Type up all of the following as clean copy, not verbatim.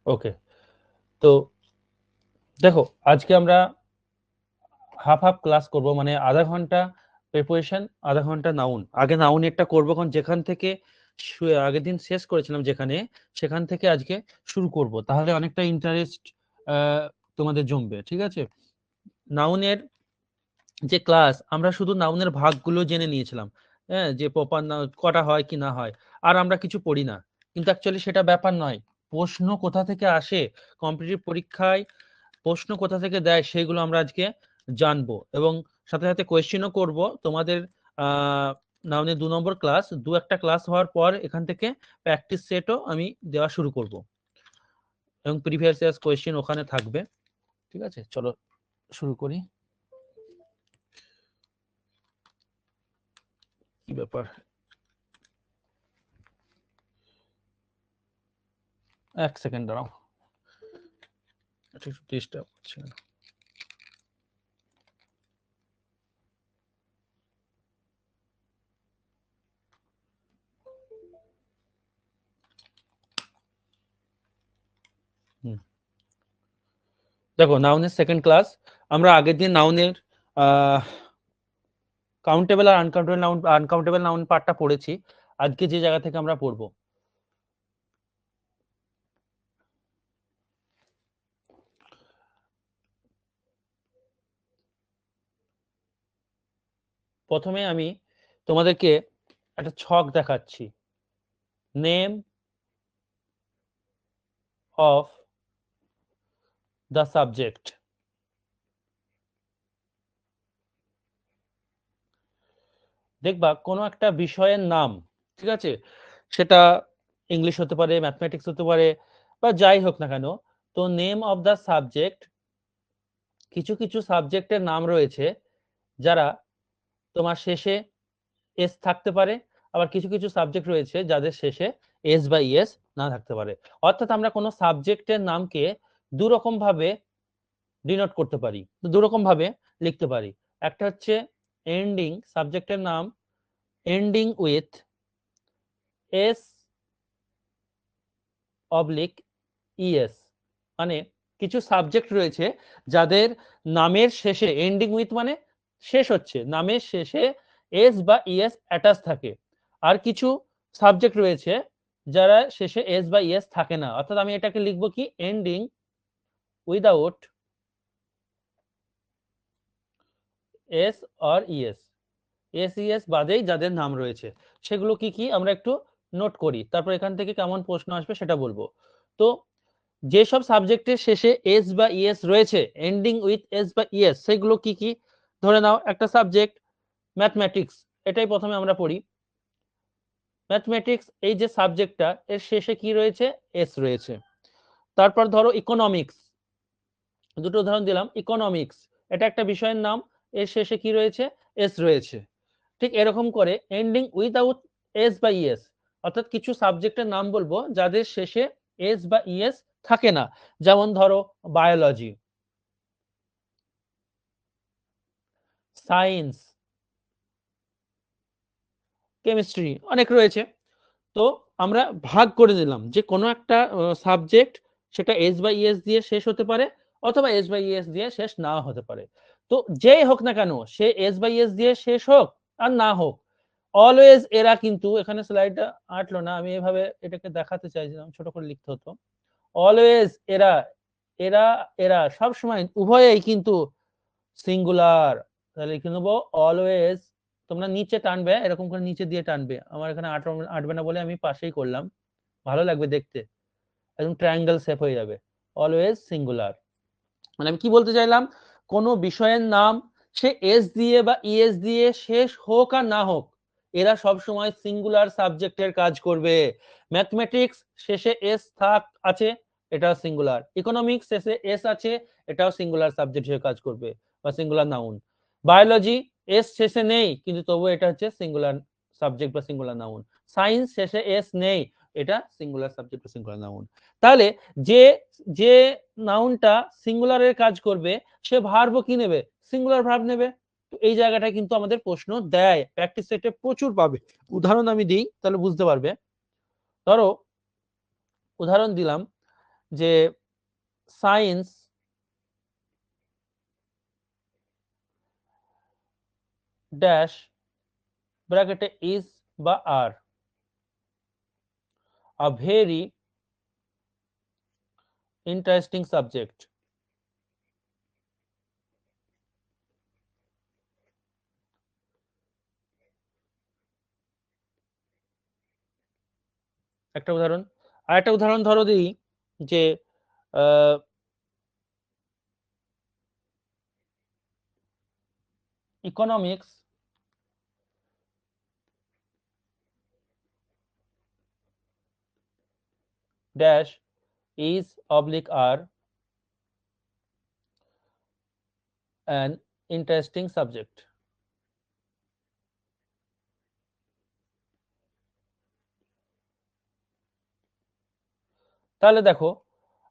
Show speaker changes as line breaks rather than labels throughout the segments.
ওকে, তো দেখো আজকে আমরা হাফ হাফ ক্লাস করব, মানে আধা ঘন্টা প্রিপারেশন, আধা ঘন্টা নাউন। আগে নাউন একটা করবো, কারণ যেখান থেকে আগের দিন শেষ করেছিলাম যেখানে, সেখান থেকে আজকে শুরু করব, তাহলে অনেকটা ইন্টারেস্ট তোমাদের জমবে। ঠিক আছে, নাউনের যে ক্লাস, আমরা শুধু নাউনের ভাগগুলো জেনে নিয়েছিলাম, হ্যাঁ, যে প্রপার নাউন কটা হয় কি না হয়, আর আমরা কিছু পড়ি না। কিন্তু অ্যাকচুয়ালি সেটা ব্যাপার নয়। প্রশ্ন কোথা থেকে আসে, কম্পিটিটিভ পরীক্ষায় প্রশ্ন কোথা থেকে দেয়, সেগুলো আমরা আজকে জানবো, এবং সাথে সাথে কোয়েশ্চেনও করব তোমাদের। নাউনের 2 নম্বর ক্লাস, একটা ক্লাস হওয়ার পর এখান থেকে প্র্যাকটিস সেটও আমি দেওয়া শুরু করব, এবং প্রিভিয়াস ইয়ার্স কোয়েশ্চেন ওখানে থাকবে। ঠিক আছে, চলো শুরু করি। কি ব্যাপার, এক সেকেন্ড দাঁড়াও, একটু ডিস্টার্ব হচ্ছে। দেখো, নাউনের সেকেন্ড ক্লাস, আমরা আগের দিন নাউনের কাউন্টেবল আর আনকাউন্টেবল নাউন পার্টটা পড়েছি। আজকে যে জায়গা থেকে আমরা পড়বো, প্রথমে আমি তোমাদেরকে একটা ছক দেখাচ্ছি। Name of the subject. দেখবা কোনো একটা বিষয়ের নাম, ঠিক আছে, সেটা ইংলিশ হতে পারে, ম্যাথমেটিক্স হতে পারে, বা যাই হোক না কেন, তো নেম অফ দ্য সাবজেক্ট, কিছু কিছু সাবজেক্টের নাম রয়েছে যারা তোমার শেষে এস থাকতে পারে, আবার কিছু কিছু সাবজেক্ট রয়েছে যাদের শেষে এস বা ইএস না থাকতে পারে। অর্থাৎ আমরা কোনো সাবজেক্টের নামকে দু রকম ভাবে ডিনোট করতে পারি, দু রকম ভাবে লিখতে পারি। একটা হচ্ছে এন্ডিং, সাবজেক্টের নাম ending with S oblique ES, মানে কিছু সাবজেক্ট রয়েছে যাদের নামের শেষে, এন্ডিং উইথ মানে শেষ হচ্ছে, নামের শেষে এস বা ইএস অ্যাটাচ থাকে। আর কিছু সাবজেক্ট রয়েছে যারা শেষে এস বা ইএস থাকে না। অর্থাৎ আমি এটাকে লিখবো কি, ending without S or ES, S ES বাদেই যাদের নাম রয়েছে, সেগুলো কি কি আমরা একটু নোট করি, তারপর এখান থেকে কেমন প্রশ্ন আসবে সেটা বলবো। তো যেসব সাবজেক্টের শেষে এস বা ইএস রয়েছে, এন্ডিং উইথ এস বা ইএস, সেগুলো কি কি? ধরে নাও একটা সাবজেক্ট ম্যাথমেটিক্স, এটাই প্রথমে আমরা পড়ি। ম্যাথমেটিক্স এই যে সাবজেক্টটা, এর শেষে কি রয়েছে, এস রয়েছে। তারপর ধরো ইকোনমিক্স, দুটো উদাহরণ দিলাম। ইকোনমিক্স এটা একটা বিষয়ের নাম, এর শেষে কি রয়েছে, এস রয়েছে। ঠিক এরকম করে এন্ডিং উইদাউট এস বা ইএস, অর্থাৎ কিছু সাবজেক্টের নাম বলবো যাদের শেষে এস বা ইএস থাকে না। যেমন ধরো বায়োলজি, সায়েন্স, কেমিস্ট্রি, অনেক রয়েছে। তো আমরা ভাগ করে দিলাম যে কোনো একটা সাবজেক্ট, সেটা এস বা ইএস দিয়ে শেষ হতে পারে, অথবা এস বা ইএস দিয়ে শেষ নাও হতে পারে। তো যেই হোক না কেন, সে এস বা ইএস দিয়ে শেষ হোক আর না হোক, অলওয়েজ এরা কিন্তু, এখানে স্লাইডটা আঁটলো না, আমি এভাবে এটাকে দেখাতে চাইছিলাম, ছোট করে লিখতে হতো। অলওয়েজ এরা, এরা এরা সব সময় উভয়েই কিন্তু সিঙ্গুলার। তাহলে লিখে নেবো অলওয়েজ। তোমরা নিচে টানবে, এরকম করে নিচে দিয়ে টানবে, আমার এখানে আটবে না বলে আমি পাশেই করলাম, ভালো লাগবে দেখতে, একদম ট্রায়াঙ্গেল শেপ হয়ে যাবে। অলওয়েজ সিঙ্গুলার, মানে আমি কি বলতে চাইলাম, কোনো বিষয়ের নাম সে এস দিয়ে বা ইএস দিয়ে শেষ হোক আর না হোক, এরা সব সময় সিঙ্গুলার সাবজেক্টের কাজ করবে। ম্যাথমেটিক্স শেষে এস আছে, এটাও সিঙ্গুলার। ইকোনমিক্স শেষে এস আছে, এটাও সিঙ্গুলার সাবজেক্ট হিসেবে কাজ করবে বা সিঙ্গুলার নাউন। বায়োলজি এস শেষে নেই, কিন্তু তবু এটা হচ্ছে সিঙ্গুলার সাবজেক্ট বা সিঙ্গুলার নাউন। সায়েন্স শেষে এস নেই, এটা সিঙ্গুলার সাবজেক্ট বা সিঙ্গুলার নাউন। তাহলে যে যে নাউনটা সিঙ্গুলারের কাজ করবে, সে ভার্বও কি নেবে, সিঙ্গুলার ভার্ব নেবে। তো এই জায়গাটা কিন্তু আমাদের প্রশ্ন দেয়, প্র্যাকটিস সেটে প্রচুর পাবে। উদাহরণ আমি দিই, তাহলে বুঝতে পারবে। ধরো উদাহরণ দিলাম, যে সায়েন্স ড্যাশ ব্র্যাকেটে ইজ বা আর a very interesting subject. একটা উদাহরণ, আর একটা উদাহরণ ধরো দিই যে economics dash is oblique are an interesting subject. তাহলে দেখো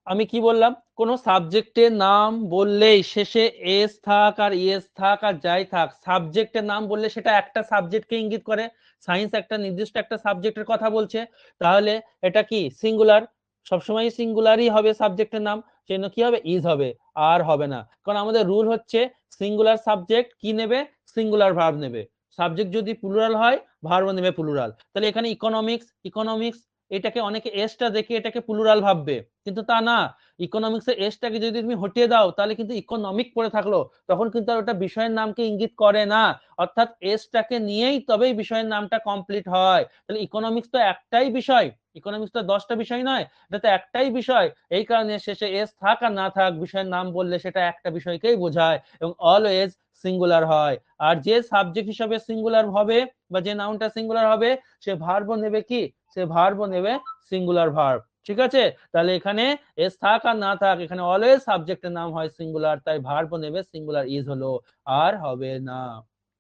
আমি কি বললাম, কোন সাবজেক্টের নাম বললেই শেষে এস থাক আর ইএস থাক আর যাই থাক, সাবজেক্টের নাম বললে সেটা একটা সাবজেক্টকে ইঙ্গিত করে। সায়েন্স একটা নির্দিষ্ট একটা সাবজেক্টের কথা বলছে, তাহলে এটা কি সিঙ্গুলার, সবসময় সিঙ্গুলারই হবে সাবজেক্টের নাম, সেজন্য কি হবে ইজ হবে, আর হবে না। কারণ আমাদের রুল হচ্ছে সিঙ্গুলার সাবজেক্ট কি নেবে, সিঙ্গুলার ভার্ব নেবে। সাবজেক্ট যদি প্লুরাল হয় ভার্ব নেবে প্লুরাল। তাহলে এখানে ইকোনমিক্স, ইকোনমিক্স এটাকে অনেকে এসটা দেখে এটাকে প্লুরাল ভাববে, কিন্তু তা না। ইকোনমিক্স এর এসটাকে যদি তুমি হটিয়ে দাও তাহলে কিন্তু ইকোনমিক পড়ে থাকলো, তখন কিন্তু আর ওটা বিষয়ের নামকে ইঙ্গিত করে না, অর্থাৎ এসটাকে নিয়েই তবেই বিষয়ের নামটা কমপ্লিট হয়। তাহলে ইকোনমিক্স তো একটাই বিষয়, ইকোনমিক্স তো 10টা বিষয় নয়, এটা তো একটাই বিষয়। এই কারণে শেষে এস থাক আর না থাক বিষয়ের নাম বললে সেটা একটা বিষয়কেই বোঝায় এবং অলওয়েজ সিঙ্গুলার হয়। আর যে সাবজেক্ট হিসাবে সিঙ্গুলার হবে বা যে নাউনটা সিঙ্গুলার হবে সে ভার্ব নেবে কি, সে ভার্ব নেবে সিঙ্গুলার ভার্ব। ঠিক আছে, তাহলে এখানে এস থাক আর না থাক এখানে অলওয়েজ সাবজেক্টের নাম হয় সিঙ্গুলার, তাই ভার্ব নেবে সিঙ্গুলার ইজ হলো, আর হবে না।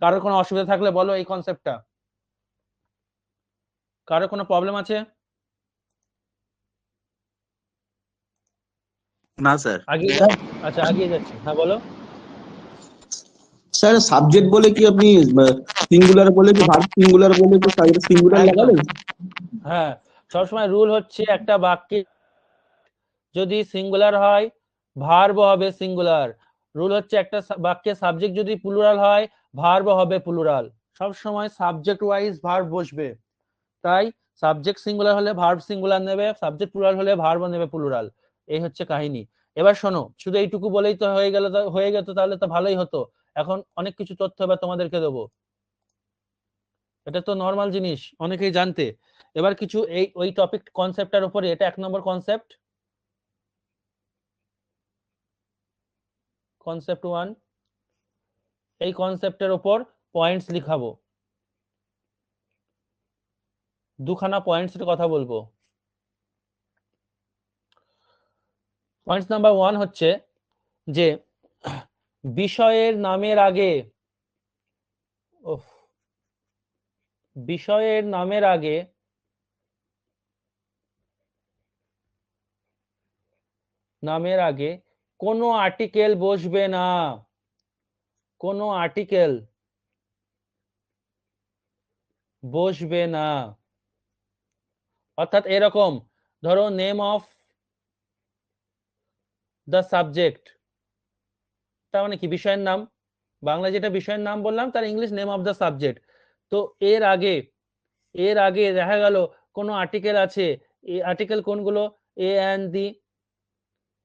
কারোর কোনো অসুবিধা থাকলে বলো এই কনসেপ্টটা, কারোর কোনো প্রবলেম আছে?
না স্যার।
আচ্ছা আগিয়ে যাচ্ছি, হ্যাঁ বলো।
স্যার সাবজেক্ট বলে কি আপনি সিঙ্গুলার বলে কি ভার্ব সিঙ্গুলার বলে কি সিঙ্গুলার
একদম,
লাগালেন?
হ্যাঁ সবসময় রুল হচ্ছে একটা বাক্যে যদি সিঙ্গুলার হয় ভার্ব হবে সিঙ্গুলার। রুল হচ্ছে একটা বাক্যে সাবজেক্ট যদি প্লুরাল হয় ভার্ব হবে প্লুরাল। সব সময় সাবজেক্ট ওয়াইজ ভার্ব বসবে, তাই সাবজেক্ট সিঙ্গুলার হলে ভার্ব সিঙ্গুলার নেবে, সাবজেক্ট প্লুরাল হলে ভার্ব নেবে প্লুরাল। এই হচ্ছে কাহিনী। এবার শোনো, শুধু এইটুকু বলেই তো হয়ে গেল, হয়ে গেত তাহলে তো ভালোই হতো। এখন অনেক কিছু তথ্য এবার তোমাদেরকে দেবো, এটা তো নর্মাল জিনিস অনেকেই জানতে। এবার কিছু এই ওই টপিক কনসেপ্টের উপরে, এটা 1 নম্বর কনসেপ্ট, কনসেপ্ট 1। এই কনসেপ্টের উপর পয়েন্টস লিখাবো, দুখানা পয়েন্টসের কথা বলবো। পয়েন্টস নাম্বার 1 হচ্ছে যে বিষয়ের নামের আগে, বিষয়ের নামের আগে কোনো আর্টিকেল বসবে না, কোনো আর্টিকেল বসবে না। অর্থাৎ এরকম ধরো নেম অফ দ্য সাবজেক্ট, তার মানে কি বিষয়ের নাম, বাংলা যেটা বিষয়ের নাম বললাম তার English name of the subject. তো এর আগে, এর আগে দেখা গেল কোনো আর্টিকেল আছে, এই আর্টিকেল কোনগুলো, এ এন্ড দি,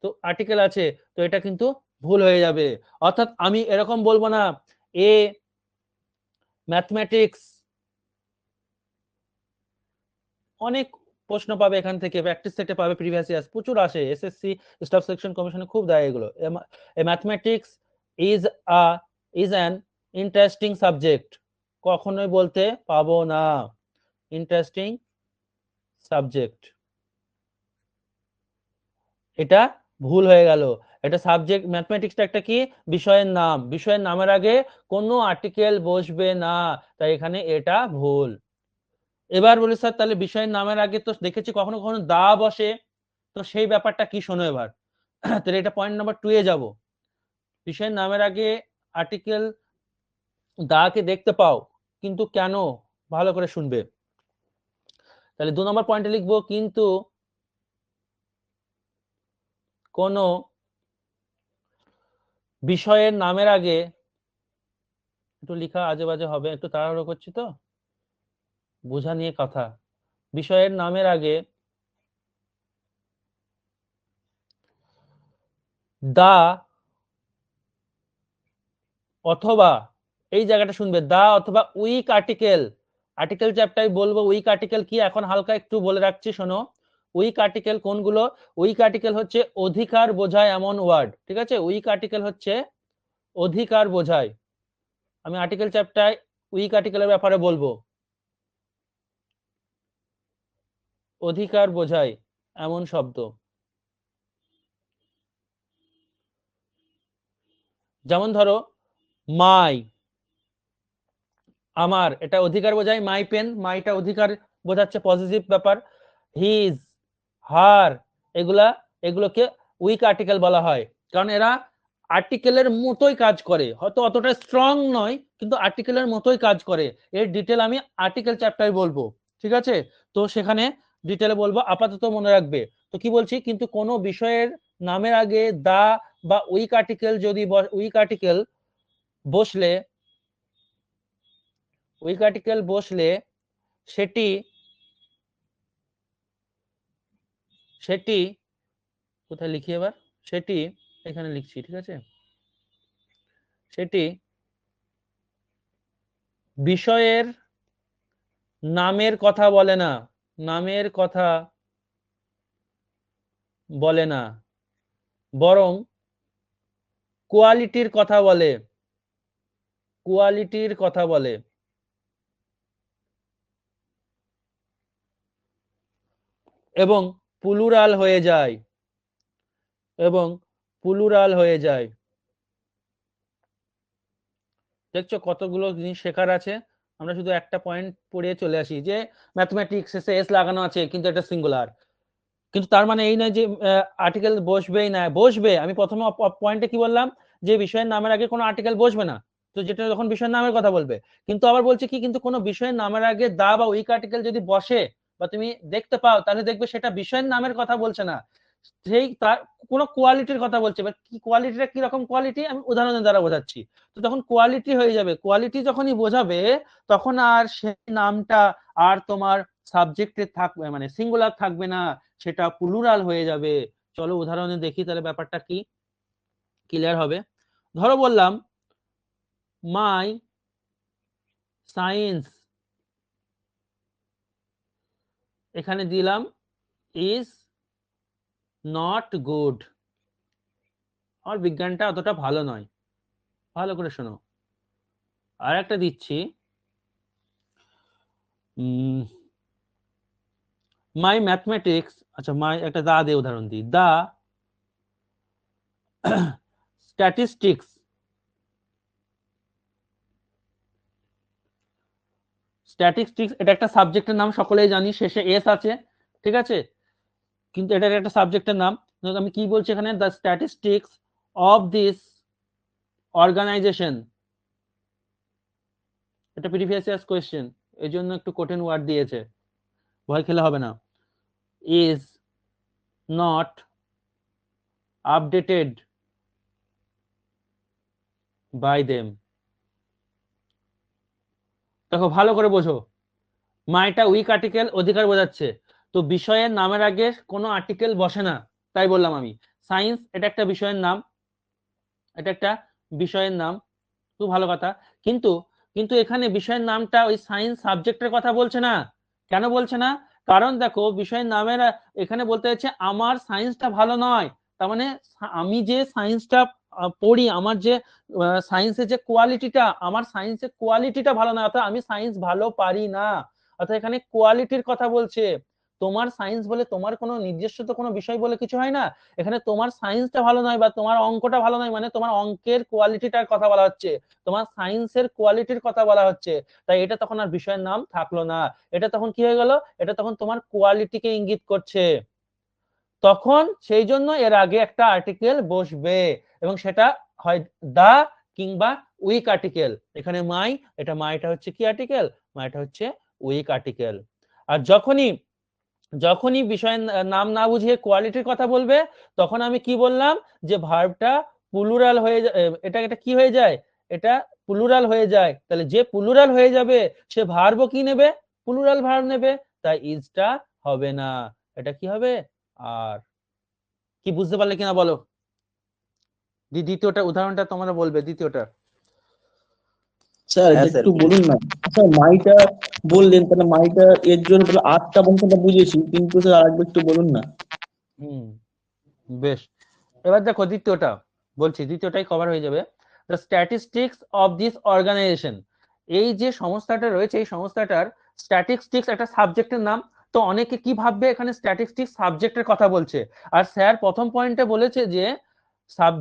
তো আর্টিকেল আছে, তো এটা কিন্তু ভুল হয়ে যাবে। অর্থাৎ আমি এরকম বলবো না এ ম্যাথমেটিক্স, অনেক প্রশ্ন পাবে এখান থেকে, প্র্যাকটিস সেটে পাবে, প্রিভিয়াস ইয়ার্স প্রচুর আসে, এসএসসি স্টাফ সিলেকশন কমিশনে খুব দেয় এগুলো। A mathematics is a is an interesting subject, কখনোই বলতে পাবো না ইন্টারেস্টিং সাবজেক্ট, এটা ভুল হয়ে গেল। এটা সাবজেক্ট, ম্যাথমেটিক্সটা একটা কি বিষয়ের নাম, বিষয়ের নামের আগে কোনো আর্টিকেল বসবে না, তাই এখানে এটা ভুল। এবার বলি স্যার তাহলে বিষয়ের নামের আগে তো দেখেছি কখনো কখনো দা বসে, তো সেই ব্যাপারটা কি শোনো এবার। তাহলে এটা পয়েন্ট নাম্বার 2 এ যাব, বিষয়ের নামের আগে আর্টিকেল দা কে দেখতে পাও, কিন্তু কেন, ভালো করে শুনবে। তাহলে 2 নম্বর পয়েন্টে লিখবো কিন্তু কোনো বিষয়ের নামের আগে, একটু লেখা আজে বাজে হবে, একটু তাড়াহুড়ো করছি তো, বোঝা নিয়ে কথা। বিষয়ের নামের আগে দা অথবা, এই জায়গাটা শুনবে, দা অথবা উইক আর্টিকেল। আর্টিকেল চ্যাপ্টারে বলবো উইক আর্টিকেল কি, এখন হালকা একটু বলে রাখছি শোনো। উইক আর্টিকেল কোনগুলো? উইক আর্টিকেল হচ্ছে অধিকার বোঝায় এমন ওয়ার্ড, ঠিক আছে? উইক আর্টিকেল হচ্ছে অধিকার বোঝায়। আমি আর্টিকেল চ্যাপ্টারে উইক আর্টিকেলের ব্যাপারে বলবো। অধিকার বোঝায় এমন শব্দ, যেমন ধরো মাই, আমার, এটা অধিকার বোঝায়। মাই পেন, মাইটা অধিকার বোঝাচ্ছে, পজিটিভ ব্যাপার। হিজ, হার, এগুলা, এগুলোকে উইক আর্টিকেল বলা হয়, কারণ এরা আর্টিকেলের মতোই কাজ করে, হয়তো অতটা স্ট্রং নয় কিন্তু আর্টিকেলের মতোই কাজ করে। এর ডিটেল আমি আর্টিকেল চ্যাপ্টারে বলবো, ঠিক আছে? তো সেখানে ডিটেলে বলবো, আপাতত মনে রাখবে। তো কি বলছি, কিন্তু কোনো বিষয়ের নামের আগে দা বা উইক আর্টিকেল যদি, উইক আর্টিকেল বসলে, উইক আর্টিকেল বসলে সেটি, সেটি কোথায় লিখি এবার, সেটি এখানে লিখছি, ঠিক আছে? সেটি বিষয়ের নামের কথা বলে না, নামের কথা বলে না, বরং কোয়ালিটির কথা বলে, কোয়ালিটির কথা বলে। এবং প্লুরাল হয়ে যায়, এবং প্লুরাল হয়ে যায়। দেখছো কতগুলো জিনিস শেখার আছে। আমরা শুধু একটা পয়েন্ট পড়ে চলে আসি যে ম্যাথমেটিক্স এসে এস লাগানো আছে কিন্তু এটা সিঙ্গুলার, কিন্তু তার মানে এই নয় যে আর্টিকেল বসবেই না, বসবে। আমি প্রথমে পয়েন্টে কি বললাম, যে বিষয়ের নামের আগে কোনো আর্টিকেল বসবে না, তো যেটা যখন বিষয়ের নামের কথা বলবে। কিন্তু আবার বলছে কি, কিন্তু কোনো বিষয়ের নামের আগে দা বা উইক আর্টিকেল যদি বসে বা তুমি দেখতে পাও, তাহলে দেখবে সেটা বিষয়ের নামের কথা বলছে না, সেই তার কোনো কোয়ালিটির কথা বলছে। এবার কি কোয়ালিটিটা, কি রকম কোয়ালিটি, আমি উদাহরণের দ্বারা বোঝাচ্ছি। তো তখন কোয়ালিটি হয়ে যাবে, কোয়ালিটি যখনই বোঝাবে তখন আর সেই নামটা আর তোমার সাবজেক্টে থাকবে, মানে সিঙ্গুলার থাকবে না, সেটা প্লুরাল হয়ে যাবে। চলো উদাহরণে দেখি তাহলে ব্যাপারটা কি ক্লিয়ার হবে। ধরো বললাম মাই সায়েন্স, এখানে দিলাম ইজ নট গুড, আমার বিজ্ঞানটা অতটা ভালো নয়। ভালো করে শোনো, আর একটা দিচ্ছি, মাই ম্যাথমেটিক্স, আচ্ছা মাই একটা দা দিয়ে উদাহরণ দিই, দা স্ট্যাটিস্টিক্স, স্ট্যাটিস্টিক্স এটা একটা সাবজেক্টের নাম, সকলেই জানি, শেষে এস আছে, ঠিক আছে? কিন্তু এটা একটা সাবজেক্টের নাম। আমি কি বলছি এখানে, the statistics of this organization, এটা প্রিভিয়াস ইয়ার্স কোয়েশ্চেন, এই জন্য একটু কঠিন ওয়ার্ড দিয়েছে, ভয় খেলে হবে না। Is not updated by them. দেখো ভালো করে বোঝো, মাইটা উইক আর্টিকেল, অধিকার বোঝাচ্ছে, তো বিষয়ের নামের আগে কোনো আর্টিকেল বসে না, তাই বললাম আমি। সায়েন্স এটা একটা বিষয়ের নাম, এটা একটা বিষয়ের নাম, খুব ভালো কথা। কিন্তু কিন্তু এখানে বিষয়ের নামটা ওই সায়েন্স সাবজেক্টের কথা বলছে না। কেন বলছে না? কারণ দেখো বিষয়ের নামের এখানে বলতে হচ্ছে আমার সায়েন্সটা ভালো নয়, তার মানে আমি যে সায়েন্সটা পড়ি, আমার যে সায়েন্সের যে কোয়ালিটিটা, আমার সায়েন্সের কোয়ালিটিটা ভালো না, অর্থাৎ আমি সায়েন্স ভালো পারি না, অর্থাৎ এখানে কোয়ালিটির কথা বলছে। তোমার সায়েন্স বলে তোমার কোনো নিজস্ব তো কোনো বিষয় বলে কিছু হয় না, এখানে তোমার সায়েন্সটা ভালো নয় বা তোমার অঙ্কটা ভালো নয়, মানে তোমার অঙ্কের কোয়ালিটিটার কথা বলা হচ্ছে, তোমার সায়েন্সের কোয়ালিটির কথা বলা হচ্ছে। তাই এটা তখন আর বিষয়ের নাম থাকলো না, এটা তখন কি হয়ে গেল, এটা তখন তোমার কোয়ালিটিকে ইঙ্গিত করছে। তখন সেই জন্য এর আগে একটা আর্টিকেল বসবে, এবং সেটা হয় দা কিংবা উইক আর্টিকেল। এখানে মাই, এটা মাইটা হচ্ছে কি আর্টিকেল, মাইটা হচ্ছে উইক আর্টিকেল। আর যখনই যখনই বিষয়ের নাম না বুঝিয়ে কোয়ালিটির কথা বলবে তখন আমি কি বললাম যে ভার্বটা প্লুরাল হয়ে এটা এটা কি হয়ে যায়, এটা প্লুরাল হয়ে যায়। তাহলে যে প্লুরাল হয়ে যাবে সে ভার্বও কি নেবে, প্লুরাল ভার্ব নেবে, তাই ইজটা হবে না, এটা কি হবে আর। কি বুঝতে পারলে কিনা বলো, দ্বিতীয়টা উদাহরণটা তোমরা বলবে, দ্বিতীয়টা।
স্যার এটা একটু বলুন না। স্যার মাইটা বললেন, তাহলে মাইটা এর জন্য তাহলে আটটা বংশটা বুঝেছি, কিন্তু স্যার আরেকবার একটু বলুন না।
হুম, বেশ। এবার দেখো দ্বিতীয়টা বলছি, দ্বিতীয়টাই কভার হয়ে যাবে। The statistics of this organization, এই যে সংস্থাটা রয়েছে এই সংস্থাটার স্ট্যাটিস্টিক্স একটা সাবজেক্টের নাম। তো অনেকে কি ভাববে এখানে স্ট্যাটিস্টিক্স সাবজেক্টের কথা বলছে, আর স্যার প্রথম পয়েন্টে বলেছে যে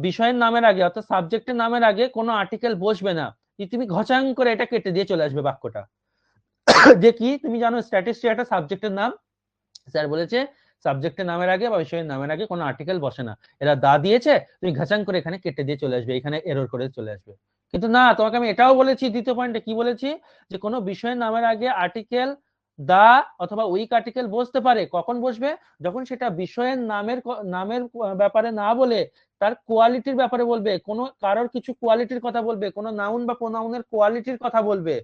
বিষয়ের নামের আগে অর্থাৎ সাবজেক্টের নামের আগে কোনো আর্টিকেল বসবে না। তুমি ঘচাং করে এটা কেটে দিয়ে চলে আসবে বাক্যটা যে কি তুমি জানো স্ট্যাটিস্টিক্স একটা সাবজেক্টের নাম, স্যার বলেছে সাবজেক্টের নামের আগে বা বিষয়ের নামের আগে কোনো আর্টিকেল বসে না, এরা দা দিয়েছে তুমি ঘাচাং করে এখানে কেটে দিয়ে চলে আসবে, এখানে এরর করে চলে আসবে। কিন্তু না, তোমাকে আমি এটাও বলেছি দ্বিতীয় পয়েন্টে কি বলেছি, যে কোনো বিষয়ের নামের আগে আর্টিকেল দা অথবা উইক আর্টিকেল বসতে পারে, কখন বসবে, যখন সেটা বিষয়ের নামের ব্যাপারে না বলে তার কোয়ালিটির ব্যাপারে বলবে, কোনো কারোর কিছু কোয়ালিটির কথা বলবে, কোনো নাউন বা প্রোনাউনের কোয়ালিটির কথা বলবে,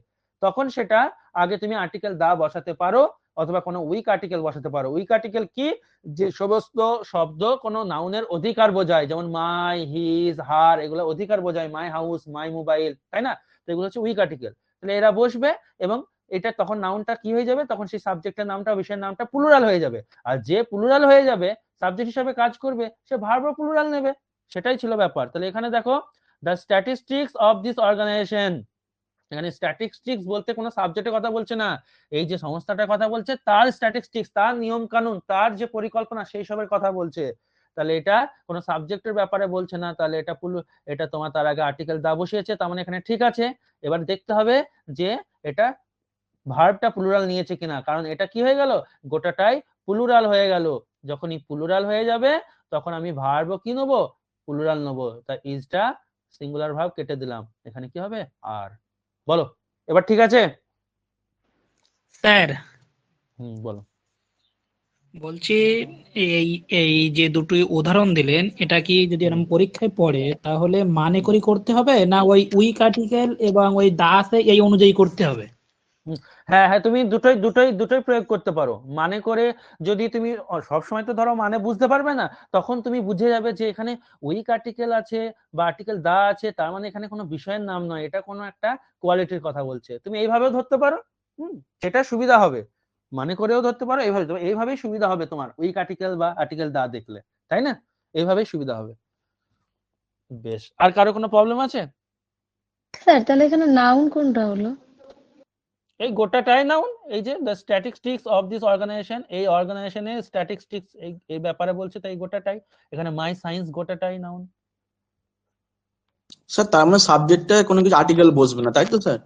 তখন সেটা আগে তুমি আর্টিকেল দা বসাতে পারো অথবা কোনো উইক আর্টিকেল বসাতে পারো। উইক আর্টিকেল কি, যে সমস্ত শব্দ কোনো নাউনের অধিকার বোঝায়, যেমন মাই, হিজ, হার, এগুলো অধিকার বোঝায়, মাই হাউস, মাই মোবাইল, তাই না, তো এগুলো হচ্ছে উইক আর্টিকেল। তাহলে এরা বসবে এবং এটা তখন নাউনটা কি হয়ে যাবে, তখন সেই সাবজেক্টের নামটা বিষয়ের নামটা প্লুরাল হয়ে যাবে, আর যে প্লুরাল হয়ে যাবে সাবজেক্ট হিসাবে কাজ করবে সে ভার্বও প্লুরাল নেবে, সেটাই ছিল ব্যাপার। তাহলে এখানে দেখো the statistics of this organization, এখানে স্ট্যাটিস্টিক্স বলতে কোনো সাবজেক্টের কথা বলছে না, এই যে সংস্থাটার কথা বলছে তার স্ট্যাটিস্টিক্স, তার নিয়ম কানুন, তার যে পরিকল্পনা সেই সবের কথা বলছে। তাহলে এটা কোনো সাবজেক্টের ব্যাপারে বলছে না, তাহলে এটা তোমার তার আগে আর্টিকেল দা বসিয়েছে, তার মানে এখানে ঠিক আছে। এবার দেখতে হবে যে এটা ভার্বটা প্লুরাল নিয়েছে কিনা, কারণ এটা কি হয়ে গেল, গোটাটাই প্লুরাল হয়ে গেল। যখনই প্লুরাল হয়ে যাবে তখন আমি ভার্বও কি নেবো, প্লুরাল নেবো, তাই ইজটা সিঙ্গুলার ভার্ব কেটে দিলাম, এখানে কি হবে আর। বলো এবার ঠিক আছে।
স্যার
বলো।
বলছি, এই এই যে দুটি উদাহরণ দিলেন, এটা কি যদি এরকম পরীক্ষায় পড়ে তাহলে মানে করে করতে হবে, না ওই উইক আর্টিকেল এবং ওই দাসে এই অনুযায়ী করতে হবে?
হ্যাঁ হ্যাঁ, তুমি দুটোই দুটোই দুটোই প্রয়োগ করতে পারো। মানে করে যদি তুমি সবসময় তো ধরো মানে বুঝতে পারবে না, তখন তুমি বুঝে যাবে যে এখানে উইক আর্টিকেল আছে বা আর্টিকেল দা আছে, তার মানে এখানে কোনো বিষয়ের নাম নয়, এটা কোনো একটা কোয়ালিটির কথা বলছে, তুমি এইভাবেও ধরতে পারো। সেটা সুবিধা হবে, মানে করেও ধরতে পারো, এইভাবে এইভাবেই সুবিধা হবে তোমার উইক আর্টিকেল বা আর্টিকেল দা দেখলে, তাই না, এইভাবেই সুবিধা হবে। বেশ, আর কারো কোনো প্রবলেম আছে?
স্যার তাহলে এখানে নাউন কোনটা হলো?
এই গোটাটাই নাউন, এই যে the statistics of this organization, এই অর্গানাইজেশনের স্ট্যাটিস্টিক্স এই ব্যাপারে বলছে, তাই গোটাটাই এখানে মাই সায়েন্স গোটাটাই নাউন।
স্যার তার মানে সাবজেক্টে কোনো কিছু আর্টিকেল বসবে না, তাই তো স্যার?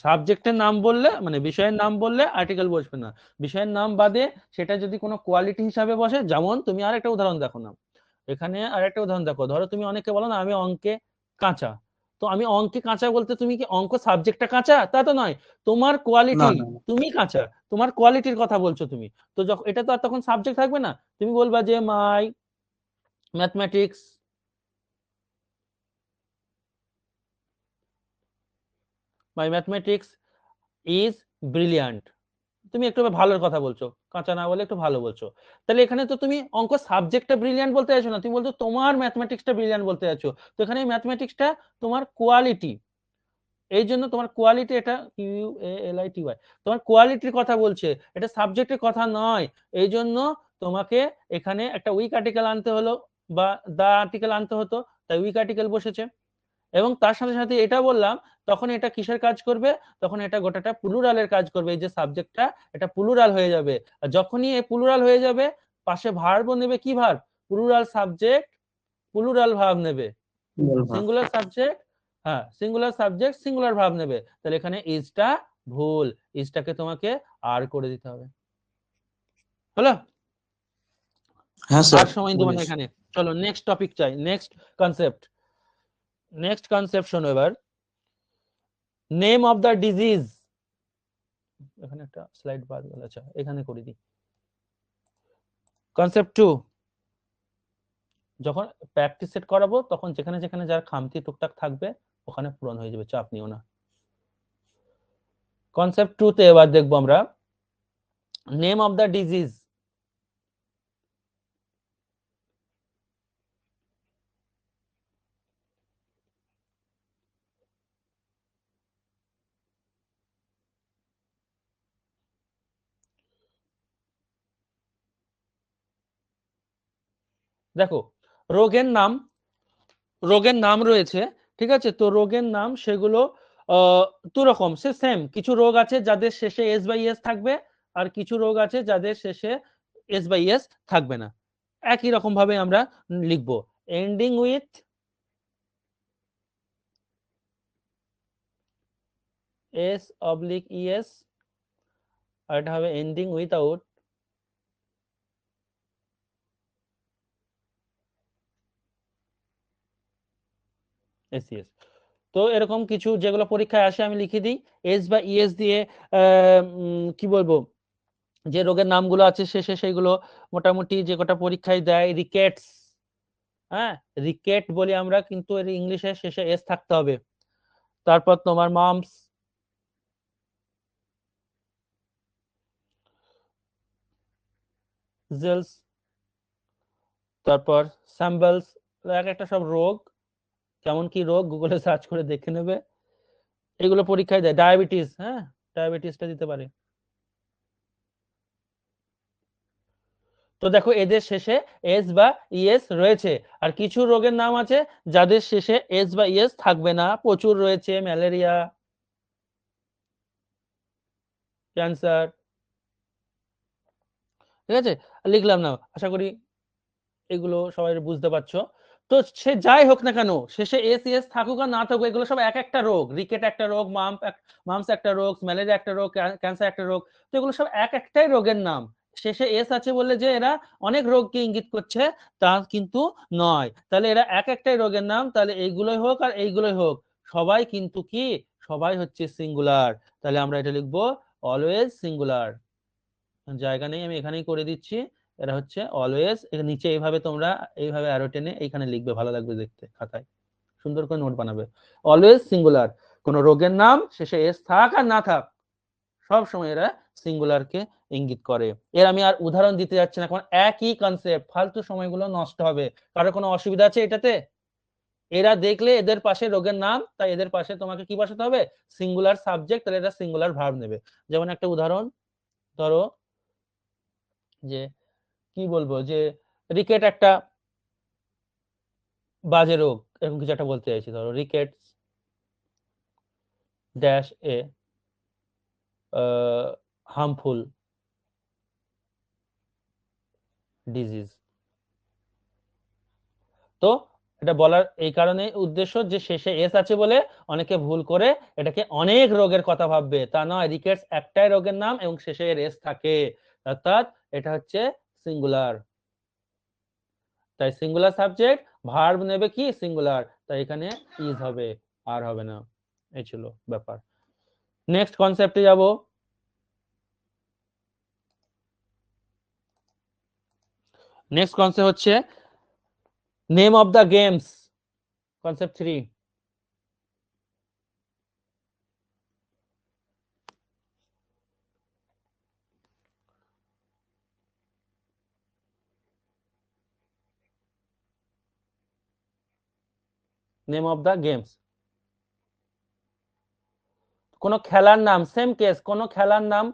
সাবজেক্টের নাম বললে মানে বিষয়ের নাম বললে আর্টিকেল বসবে না, বিষয়ের নাম বাদে সেটা যদি কোনো কোয়ালিটি হিসাবে বসে, যেমন তুমি আরেকটা উদাহরণ দেখো না, এখানে আরেকটা উদাহরণ দেখো, ধরো তুমি অনেকে বলো না আমি অঙ্কে কাঁচা, তো আমি অঙ্কে কাঁচা বলতে তুমি কি অঙ্ক সাবজেক্টটা কাঁচা, তা তো নয়, তোমার
না
কোয়ালিটি,
না না।
তুমি কাঁচা, তোমার কোয়ালিটির কথা বলছো তুমি। তো যখন এটা তো আর তখন সাবজেক্ট থাকবে না, তুমি বলবা যে my mathematics, my mathematics is brilliant, তুমি একটু ভালোর কথা বলছো, কাঁচা না বলে একটু ভালো বলছো। তাহলে এখানে তো তুমি অঙ্ক সাবজেক্টটা ব্রিলিয়ান্ট বলতে চাইছো না, তুমি বলছো তোমার ম্যাথমেটিক্সটা ব্রিলিয়ান্ট বলতে চাইছো, তো এখানে ম্যাথমেটিক্সটা তোমার কোয়ালিটি, এই জন্য তোমার কোয়ালিটি, এটা QUALITY, তোমার কোয়ালিটির কথা বলছে, এটা সাবজেক্টের কথা নয়। এই জন্য তোমাকে এখানে একটা উইক আর্টিকেল আনতে হলো বা দা আর্টিকেল আনতে হতো, তাই উইক আর্টিকেল বসেছে। এবং তার সাথে সাথে এটা বললাম, তখন এটা কিসের কাজ করবে, তখন এটা গোটাটা প্লুরালের কাজ করবে, এই যে সাবজেক্টটা এটা প্লুরাল হয়ে যাবে, আর যখনই এই প্লুরাল হয়ে যাবে পাশে ভার্বও নেবে, কি verb, plural subject plural verb নেবে, সিঙ্গুলার সাবজেক্ট, হ্যাঁ সিঙ্গুলার সাবজেক্ট সিঙ্গুলার ভার্ব নেবে। তাহলে এখানে ইজটা ভুল, ইজটাকে তোমাকে আর করে দিতে হবে, হলো।
হ্যাঁ
আর
স্যার
সময় দেবো না
বুঝেছি।
এখানে, চলো নেক্সট টপিক চাই, নেক্সট কনসেপ্ট, নেক্সট কনসেপ্ট শোনো এবার, নেম অফ দ্য ডিজিজ, এখানে একটা স্লাইড বাদ গেল, আচ্ছা এখানে করে দিই, কনসেপ্ট 2, যখন প্র্যাকটিস সেট করাবো তখন যেখানে যেখানে যার খামতি টুকটাক থাকবে ওখানে পূরণ হয়ে যাবে, চাপ নিও না। কনসেপ্ট 2 তে এবার দেখবো আমরা নেম অফ দ্য ডিজিজ। দেখো রোগের নাম রয়েছে, ঠিক আছে? তো রোগের নাম সেগুলো দু রকম, সেম কিছু রোগ আছে যাদের শেষে এস বাই এস থাকবে, আর কিছু রোগ আছে যাদের শেষে এস বাই এস থাকবে না। একই রকম ভাবে আমরা লিখবো ending with S oblique ES, আর এটা হবে এন্ডিং উইথআউট এসিএস। তো এরকম কিছু যেগুলো পরীক্ষায় আসে আমি লিখে দিই, এস বা ইএস দিয়ে কি বলবো, যে রোগের নামগুলো আছে শেষে সেইগুলো মোটামুটি যে কটা পরীক্ষায় দেয়, রিকেটস, হ্যাঁ রিকেট বলি আমরা, কিন্তু এর ইংলিশে শেষে এস থাকতে হবে। তারপর তোমার মাম্পস, জেলস, তারপর স্যাম্বলস, এক একটা সব রোগ, কেমন কি রোগ গুগলে সার্চ করে দেখে নেবে, এগুলো পরীক্ষায় দেয়। ডায়াবেটিস, হ্যাঁ ডায়াবেটিসটা দিতে পারে। তো দেখো এদের শেষে এস বা ইএস রয়েছে, আর কিছু রোগের নাম আছে যাদের শেষে এস বা ইএস থাকবে না, প্রচুর রয়েছে, ম্যালেরিয়া, ক্যান্সার, ঠিক আছে? লিখলাম না, আশা করি এগুলো সবাই বুঝতে পারছো। তো সে যাই হোক না কেন, শেষে এস ইএস থাকুক আর না থাকুক, এগুলো সব এক একটা রোগ, রিকেট একটা রোগ, মাম্পস একটা রোগ, ম্যালেরিয়া একটা রোগ, ক্যান্সার একটা রোগ। তো এগুলো সব এক একটাই রোগের নাম। শেষে এস আছে বলে যে এরা অনেক রোগকে ইঙ্গিত করছে তা কিন্তু নয়। তাহলে এরা এক একটাই রোগের নাম, তাহলে এইগুলোই হোক আর এইগুলোই হোক, সবাই কিন্তু কি, সবাই হচ্ছে সিঙ্গুলার। তাহলে আমরা এটা লিখবো অলওয়েজ সিঙ্গুলার। জায়গা নেই, আমি এখানেই করে দিচ্ছি। এরা হচ্ছে অলওয়েজ, এর নিচে এইভাবে তোমরা এইভাবে অ্যারো টেনে এইখানে লিখবে, ভালো লাগবে দেখতে, খাতায় সুন্দর করে নোট বানাবে। অলওয়েজ সিঙ্গুলার, কোন রোগের নাম শেষে এস থাক আর না থাক, সব সময় এরা সিঙ্গুলারকে ইঙ্গিত করে। এর আমি আর উদাহরণ দিতে যাচ্ছি না, কারণ একই কনসেপ্ট, ফালতু সময়গুলো নষ্ট হবে। কারো কোনো অসুবিধা আছে এটাতে? এরা দেখলে এদের পাশে রোগের নাম, তাই এদের পাশে তোমাকে কি বসাতে হবে, সিঙ্গুলার সাবজেক্ট, তাহলে এটা সিঙ্গুলার ভার্ব নেবে। যেমন একটা উদাহরণ ধরো, যে কি বলবো, যে রিকেট একটা বাজে রোগ, এরকম কিছু একটা বলতে চাইছি। ধরো rickets dash a harmful disease. তো এটা বলার এই কারণে উদ্দেশ্য যে শেষে এস আছে বলে অনেকে ভুল করে এটাকে অনেক রোগের কথা ভাববে, তা নয়, রিকেটস একটাই রোগের নাম এবং শেষে এর এস থাকে, অর্থাৎ এটা হচ্ছে সিঙ্গুলার। তাই সিঙ্গুলার সাবজেক্ট, ভার্ব নেবে কি সিঙ্গুলার, তাই এখানে ইজ হবে, আর হবে না। এই ছিল ব্যাপার। নেক্সট কনসেপ্টে যাব। নেক্সট কনসেপ্ট হচ্ছে name of the games, concept 3। Name of the games, কোন খেলার নাম, সেম কেস, কোন খেলার নাম,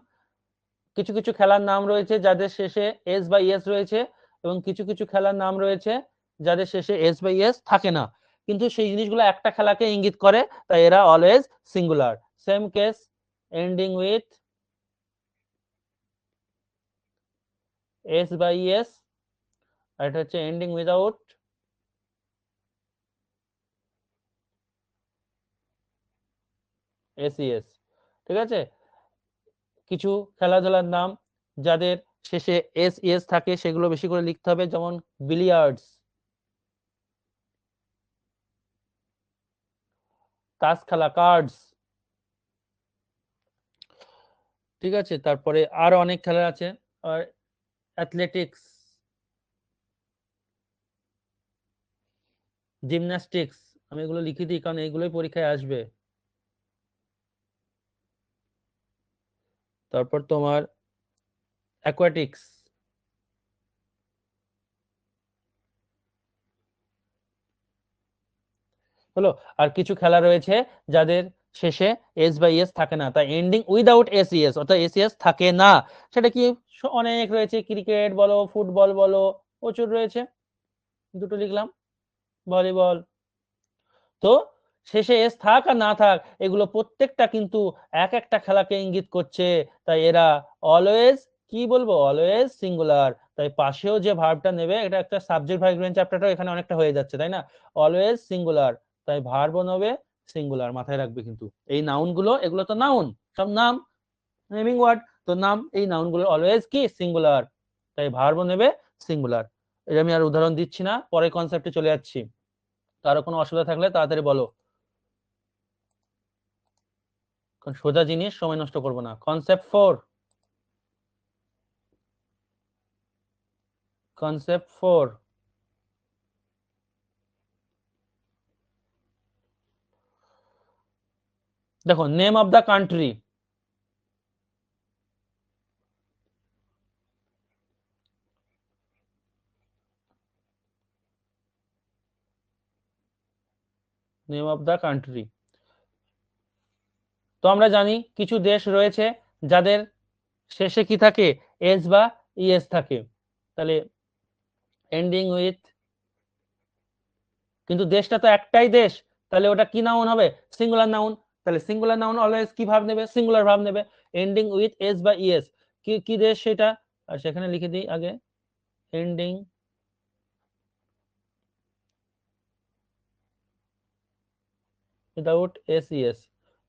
কিছু কিছু খেলার নাম রয়েছে যাদের শেষে এস বা ইএস রয়েছে, এবং কিছু কিছু খেলার নাম রয়েছে যাদের শেষে এস বা ইএস থাকে না, কিন্তু সেই জিনিসগুলো একটা খেলাকে ইঙ্গিত করে, তাই এরা always singular. Same case, ending with S বা ইএস, আর এটা হচ্ছে এন্ডিং উইদাউট এসইএস, ঠিক আছে? কিছু খেলাধুলার নাম যাদের শেষে এস ইএস থাকে সেগুলো বেশি করে লিখতে হবে, যেমন বিলিয়ার্ডস, তাস খেলা, কার্ডস, ঠিক আছে? তারপরে আরো অনেক খেলা আছে, আর অ্যাথলেটিক্স, জিমন্যাস্টিক্স, আমি এগুলো লিখে দিই কারণ এইগুলোই পরীক্ষায় আসবে। তারপর তোমার অ্যাকোয়াটিক্স, হলো। আর কিছু খেলা রয়েছে যাদের শেষে এস বা ইএস থাকে না, তাই এন্ডিং উইদাউট এস ইএস অর্থাৎ এস ইএস থাকে না। সেটা কি অনেক রয়েছে, ক্রিকেট বলো, ফুটবল বলো, প্রচুর রয়েছে। দুটো লিখলাম, ভলিবল। তো শেষে এস থাক আর না থাক, এগুলো প্রত্যেকটা কিন্তু এক একটা খেলাকে ইঙ্গিত করছে। তাই এরা অলওয়েজ, কি বলবো, অলওয়েজ সিঙ্গুলার। তাই পাশেও যে ভার্বটা নেবে, এটা একটা সাবজেক্ট ভার্ব এগ্রিমেন্ট চ্যাপ্টারটা এখানে অনেকটা হয়ে যাচ্ছে, তাই না? অলওয়েজ সিঙ্গুলার, তাই ভার্বও নেবে সিঙ্গুলার, মাথায় রাখবে কিন্তু। এই নাউন গুলো, এগুলো তো নাউন, সব নাম, নেমিং ওয়ার্ড। তো নাম, এই নাউন গুলো অলওয়েজ কি সিঙ্গুলার, তাই ভার্বও নেবে সিঙ্গুলার। এটা আমি আর উদাহরণ দিচ্ছি না, পরে কনসেপ্টে চলে যাচ্ছি। কারো কোনো অসুবিধা থাকলে তাড়াতাড়ি বলো, কারণ সোজা জিনিস, সময় নষ্ট করব না। কনসেপ্ট 4, কনসেপ্ট 4, দেখো, name of the country. Name of the country, তো আমরা জানি কিছু দেশ রয়েছে যাদের শেষে কি থাকে, এস বা ইএস থাকে, তাহলে এন্ডিং উইথ, কিন্তু দেশটা তো একটাই দেশ, তাহলে ওটা কি নাউন হবে, সিঙ্গুলার নাউন। তাহলে সিঙ্গুলার নাউন অলওয়েজ কি ভাব নেবে, সিঙ্গুলার ভাব নেবে, এন্ডিং উইথ এস বা ইএস। কি কি দেশ সেটা, আর সেখানে লিখে দিই আগে, এন্ডিং উইদাউট এস ইএস,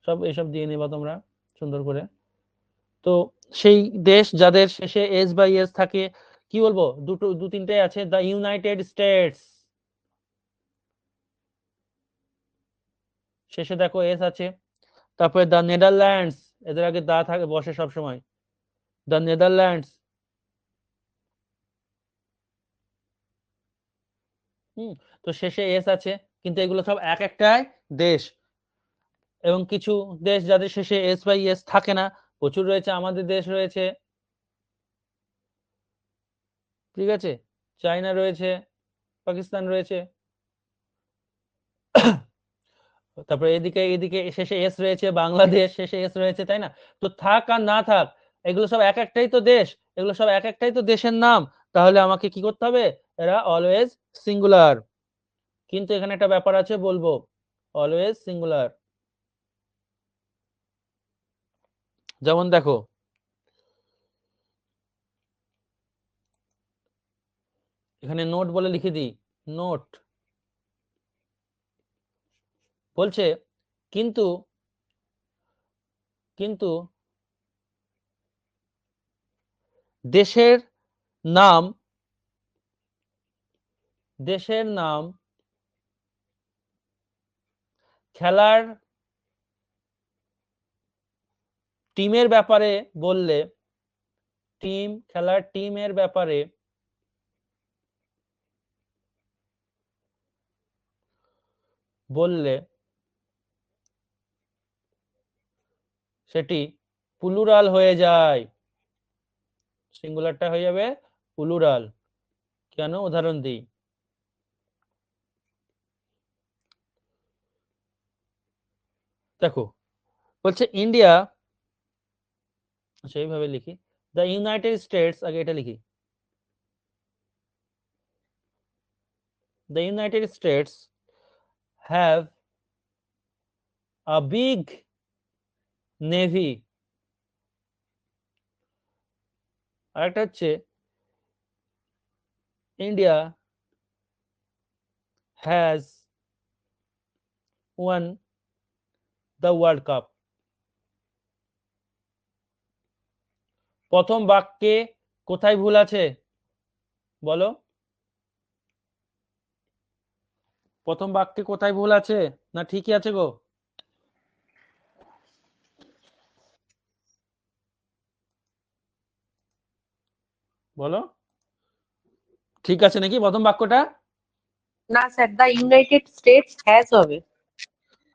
সব এসব দিয়ে নেবা তোমরা সুন্দর করে। তো সেই দেশ যাদের শেষে এস বা ইএস থাকে, কি বলবো, দু তিনটে আছে, দ্য ইউনাইটেড স্টেটস, শেষে দেখো এস আছে। তারপরে দ্য নেদারল্যান্ডস, এদের আগে দা থাকে, বসে সব সময়, দ্য নেদারল্যান্ডস। তো শেষে এস আছে, কিন্তু এগুলো সব এক একটাই দেশ। এবং কিছু দেশ যাদের শেষে এস বা ইএস থাকে না, প্রচুর রয়েছে, আমাদের দেশ রয়েছে, ঠিক আছে, চায়না রয়েছে, পাকিস্তান রয়েছে, তারপরে এদিকে এদিকে শেষে এস রয়েছে, বাংলাদেশ শেষে এস রয়েছে, তাই না? তো থাক আর না থাক, এগুলো সব এক একটাই তো দেশ, এগুলো সব এক একটাই তো দেশের নাম। তাহলে আমাকে কি করতে হবে, এরা অলওয়েজ সিঙ্গুলার। কিন্তু এখানে একটা ব্যাপার আছে, বলবো, অলওয়েজ সিঙ্গুলার। যেমন দেখো, এখানে নোট বলে লিখে দিই, নোট বলছে, কিন্তু কিন্তু দেশের নাম, দেশের নাম খেলার টিমের ব্যাপারে বললে, টিম, খেলার টিমের ব্যাপারে বললে সেটি প্লুরাল হয়ে যায়, সিঙ্গুলারটা হয়ে যাবে প্লুরাল। কেন, উদাহরণ দিই। দেখো, বলছে ইন্ডিয়া, সেইভাবে লিখি, দ্য ইউনাইটেড স্টেটস, আগে এটা লিখি, the United states have a big navy. আরেকটা হচ্ছে, India has one the world cup. প্রথম বাক্যে কোথায় ভুল আছে বলো, প্রথম বাক্যে কোথায় ভুল আছে, না ঠিকই আছে গো, বলো, ঠিক আছে নাকি প্রথম বাক্যটা?
না sir, the United states has হবে।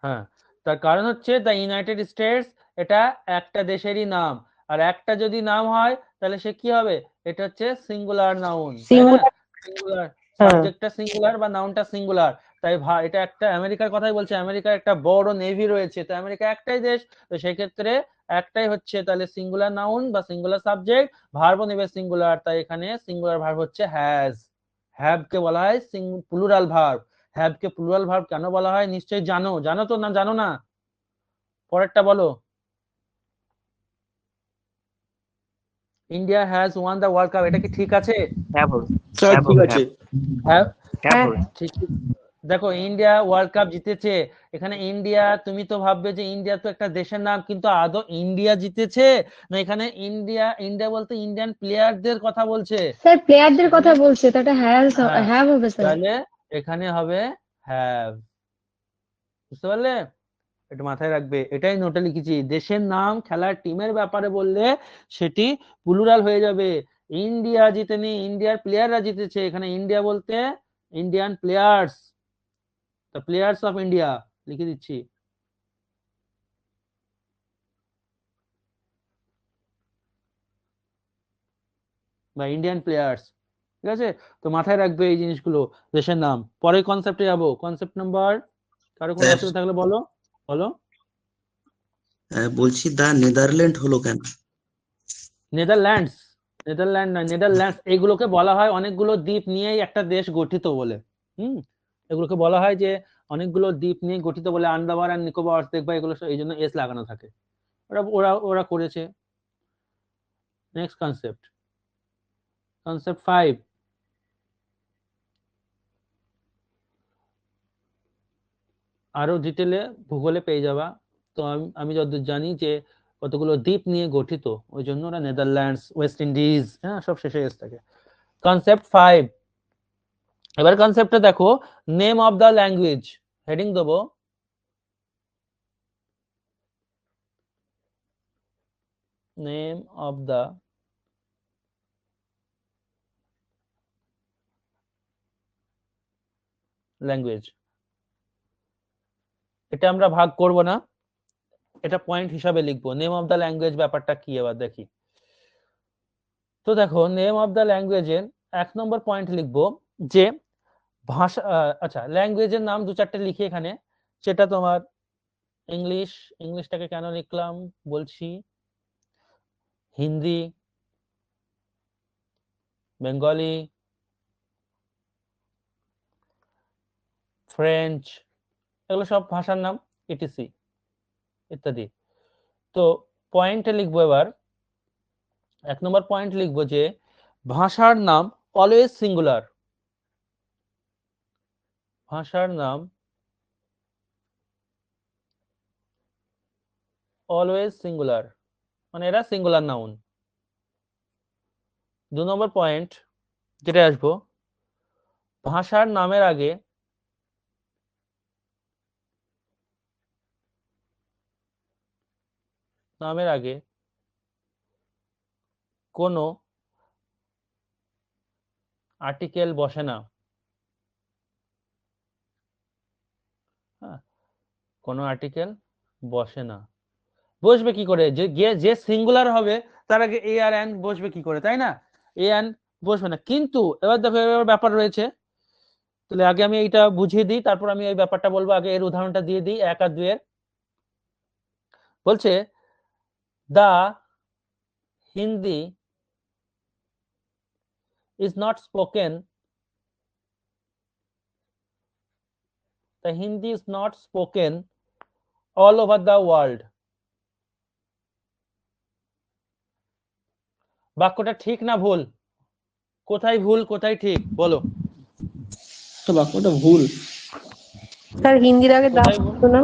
হ্যাঁ, তার কারণ হচ্ছে দ্য ইউনাইটেড স্টেটস এটা একটা দেশেরই নাম, আর একটা যদি নাম হয় তাহলে সে কি হবে, এটা হচ্ছে সিঙ্গুলার নাউন, তাই না?
সিঙ্গুলার।
সিঙ্গুলার,
হ্যাঁ।
সাবজেক্টটা সিঙ্গুলার বা নাউনটা সিঙ্গুলার। তাই এটা একটা আমেরিকার কথাই বলছে, আমেরিকার একটা বড় নেভি রয়েছে, তো আমেরিকা একটাই দেশ, তো সেক্ষেত্রে একটাই হচ্ছে তাহলে সিঙ্গুলার নাউন বা সিঙ্গুলার সাবজেক্ট, ভার্বও নেবে সিঙ্গুলার, তাই এখানে সিঙ্গুলার ভার্ব হচ্ছে হ্যাজ। হ্যাভ কে বলা হয় plural verb. Have K plural verb কেন বলা হয় নিশ্চয়ই জানো, জানো তো না জানো না? পরেরটা বলো। India has one the world cup, এটা কি ঠিক আছে?
হ্যাভ হবে।
স্যার
হ্যাভ
ঠিক
হবে,
আছে।
হ্যাঁ,
হ্যাভ হবে।
ঠিক। দেখো ইন্ডিয়া ওয়ার্ল্ড কাপ জিতেছে, এখানে ইন্ডিয়া, তুমি তো ভাববে যে ইন্ডিয়া তো একটা দেশের নাম, কিন্তু আদৌ ইন্ডিয়া জিতেছে না? এখানে ইন্ডিয়া, ইন্ডিয়া বলতে ইন্ডিয়ান প্লেয়ারদের কথা বলছে।
স্যার প্লেয়ারদের
এখানে
কথা বলছে, তো এটা
হ্যাঁ,
হ্যাভ হবে স্যার।
তাহলে এখানে হবে হ্যাভ। বুঝতে পারলে? এটা মাথায় রাখবে, এটাই নোটে লিখেছি। দেশের নাম খেলার টিমের ব্যাপারে বললে সেটি প্লুরাল হয়ে যাবে। ইন্ডিয়া জিতেনি, ইন্ডিয়ার প্লেয়াররা জিতেছে, এখানে ইন্ডিয়া বলতে Indian players, the players of India লিখে দিচ্ছি। বা ইন্ডিয়ান প্লেয়ার্স, ঠিক আছে? তো মাথায় রাখবে এই জিনিসগুলো, দেশের নাম। পরের কনসেপ্টে যাবো, কনসেপ্ট নাম্বার, কারো কোনো অসুবিধা থাকলে বলো বলো।
বলছি দা নেদারল্যান্ড হলো কেন?
নেদারল্যান্ডস, নেদারল্যান্ড নয়, নেদারল্যান্ডস, এগুলোকে বলা হয় অনেকগুলো দ্বীপ নিয়েই একটা দেশ গঠিত বলে। এগুলোকে বলা হয় যে অনেকগুলো দ্বীপ নিয়ে গঠিত বলে, আন্দামান আর নিকোবর, দেখবা এগুলো এই জন্য এস লাগানো থাকে, ওরা ওরা ওরা করেছে। নেক্সট কনসেপ্ট, কনসেপ্ট 5, আরো ডিটেলে ভূগোলে পেয়ে যাবা। তো আমি যতদূর জানি যে কতগুলো দ্বীপ নিয়ে গঠিত, ওই জন্য ওরা নেদারল্যান্ডস, ওয়েস্ট ইন্ডিজ, হ্যাঁ সব শেষে এস থাকে। কনসেপ্ট 5, এবার কনসেপ্টটা দেখো, name of the language, heading দেবো নেম অফ দ্য ল্যাঙ্গুয়েজ। এটা আমরা ভাগ করব না, এটা পয়েন্ট হিসাবে লিখবো। নেম অফ দ্য ল্যাঙ্গুয়েজ ব্যাপারটা কি এবার দেখি। তো দেখো নেম অফ দ্য ল্যাঙ্গুয়েজের 1 নম্বর পয়েন্ট লিখবো যে ভাষা, আচ্ছা ল্যাঙ্গুয়েজের নাম 2-4টে লিখি এখানে, সেটা তোমার ইংলিশ, ইংলিশটাকে কেন লিখলাম বলছি, হিন্দি, বেঙ্গলি, ফ্রেঞ্চ, এগুলো সব ভাষার নাম, ইটিসি ইত্যাদি। তো পয়েন্টে লিখবো এবার, 1 নম্বর পয়েন্ট লিখবো যে ভাষার নাম অলওয়েজ সিঙ্গুলার, ভাষার নাম অলওয়েজ সিঙ্গুলার, মানে এরা সিঙ্গুলার নাউন। 2 নম্বর পয়েন্ট যেটা আসবো, ভাষার নামের আগে কোনো আর্টিকেল বসে না, হ্যাঁ কোনো আর্টিকেল বসে না। বসবে কি করে, যে সিঙ্গুলার হবে তার আগে এ আর এন বসবে কি করে, তাই না? এ এন বসবে না। কিন্তু এবার দেখো এবার ব্যাপার রয়েছে, তাহলে আগে আমি এইটা বুঝিয়ে দিই, তারপর আমি এই ব্যাপারটা বলবো। আগে এর উদাহরণটা দিয়ে দিই 1 আর 2 এর। বলছে দা Hindi is not spoken, the Hindi is not spoken all over the world। বাক্যটা ঠিক না ভুল? কোথায় ভুল কোথায় ঠিক বলো?
তো বাক্যটা ভুল।
স্যার হিন্দির আগে দা
কোথায় ভুল?
হতো না?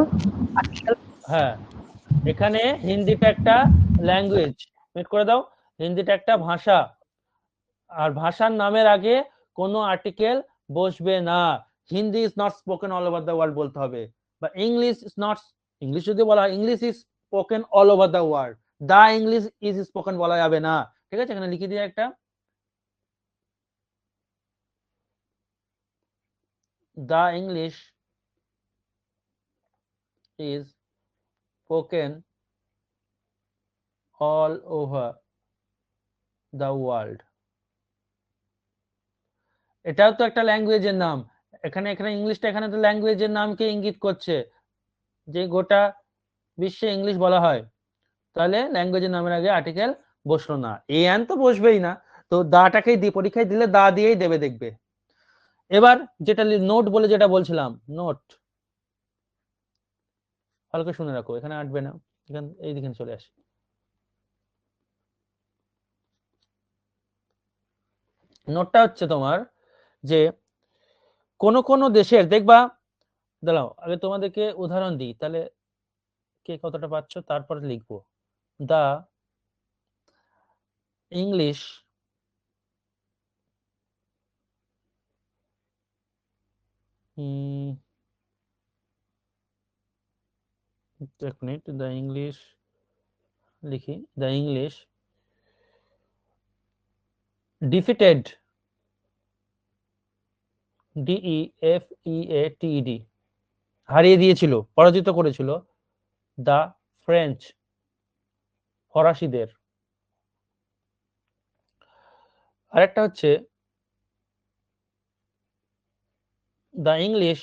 হ্যাঁ, এখানে হিন্দিটা একটা ল্যাঙ্গুয়েজ, মিট করে দাও, হিন্দিটা একটা ভাষা, আর ভাষার নামের আগে কোনো আর্টিকেল বসবে না। Hindi is not spoken all over the world বলতে হবে, বা ইংলিশ ইজ নট, ইংলিশ যদি বলা হয় English is spoken all over the world, the English is spoken বলা যাবে না। ঠিক আছে, এখানে লিখে দিয়ে একটা, the English is spoken all over the world. এটাও তো একটা ল্যাঙ্গুয়েজের নাম। এখানে এখানে ইংলিশটা এখানে তো ল্যাঙ্গুয়েজের নামকে ইঙ্গিত করছে যে গোটা বিশ্বে ইংলিশ বলা হয়, তাহলে ল্যাঙ্গুয়েজের নামের আগে আর্টিকেল বসলো না, এন তো বসবেই না, তো দাটাকেই দিয়ে পরীক্ষায় দিলে দা দিয়েই দেবে দেখবে। এবার যেটা নোট বলে যেটা বলছিলাম, নোট ভালো করে শুনে রাখো, এখানে আটবে না, এখানে এই দিকে চলে আসে। নোটটা হচ্ছে তোমার যে কোন কোন দেশের দেখবা, দাঁড়াও আগে তোমাদেরকে উদাহরণ দিই তাহলে কে কতটা পাচ্ছ, তারপর লিখবো। দা ইংলিশ এক মিনিট, দ্য ইংলিশ লিখি, দ্য ইংলিশ ডিফিটেড, DEFEATED, হারিয়ে দিয়েছিল, পরাজিত করেছিল, দা ফ্রেঞ্চ, ফরাসিদের। আরেকটা হচ্ছে the English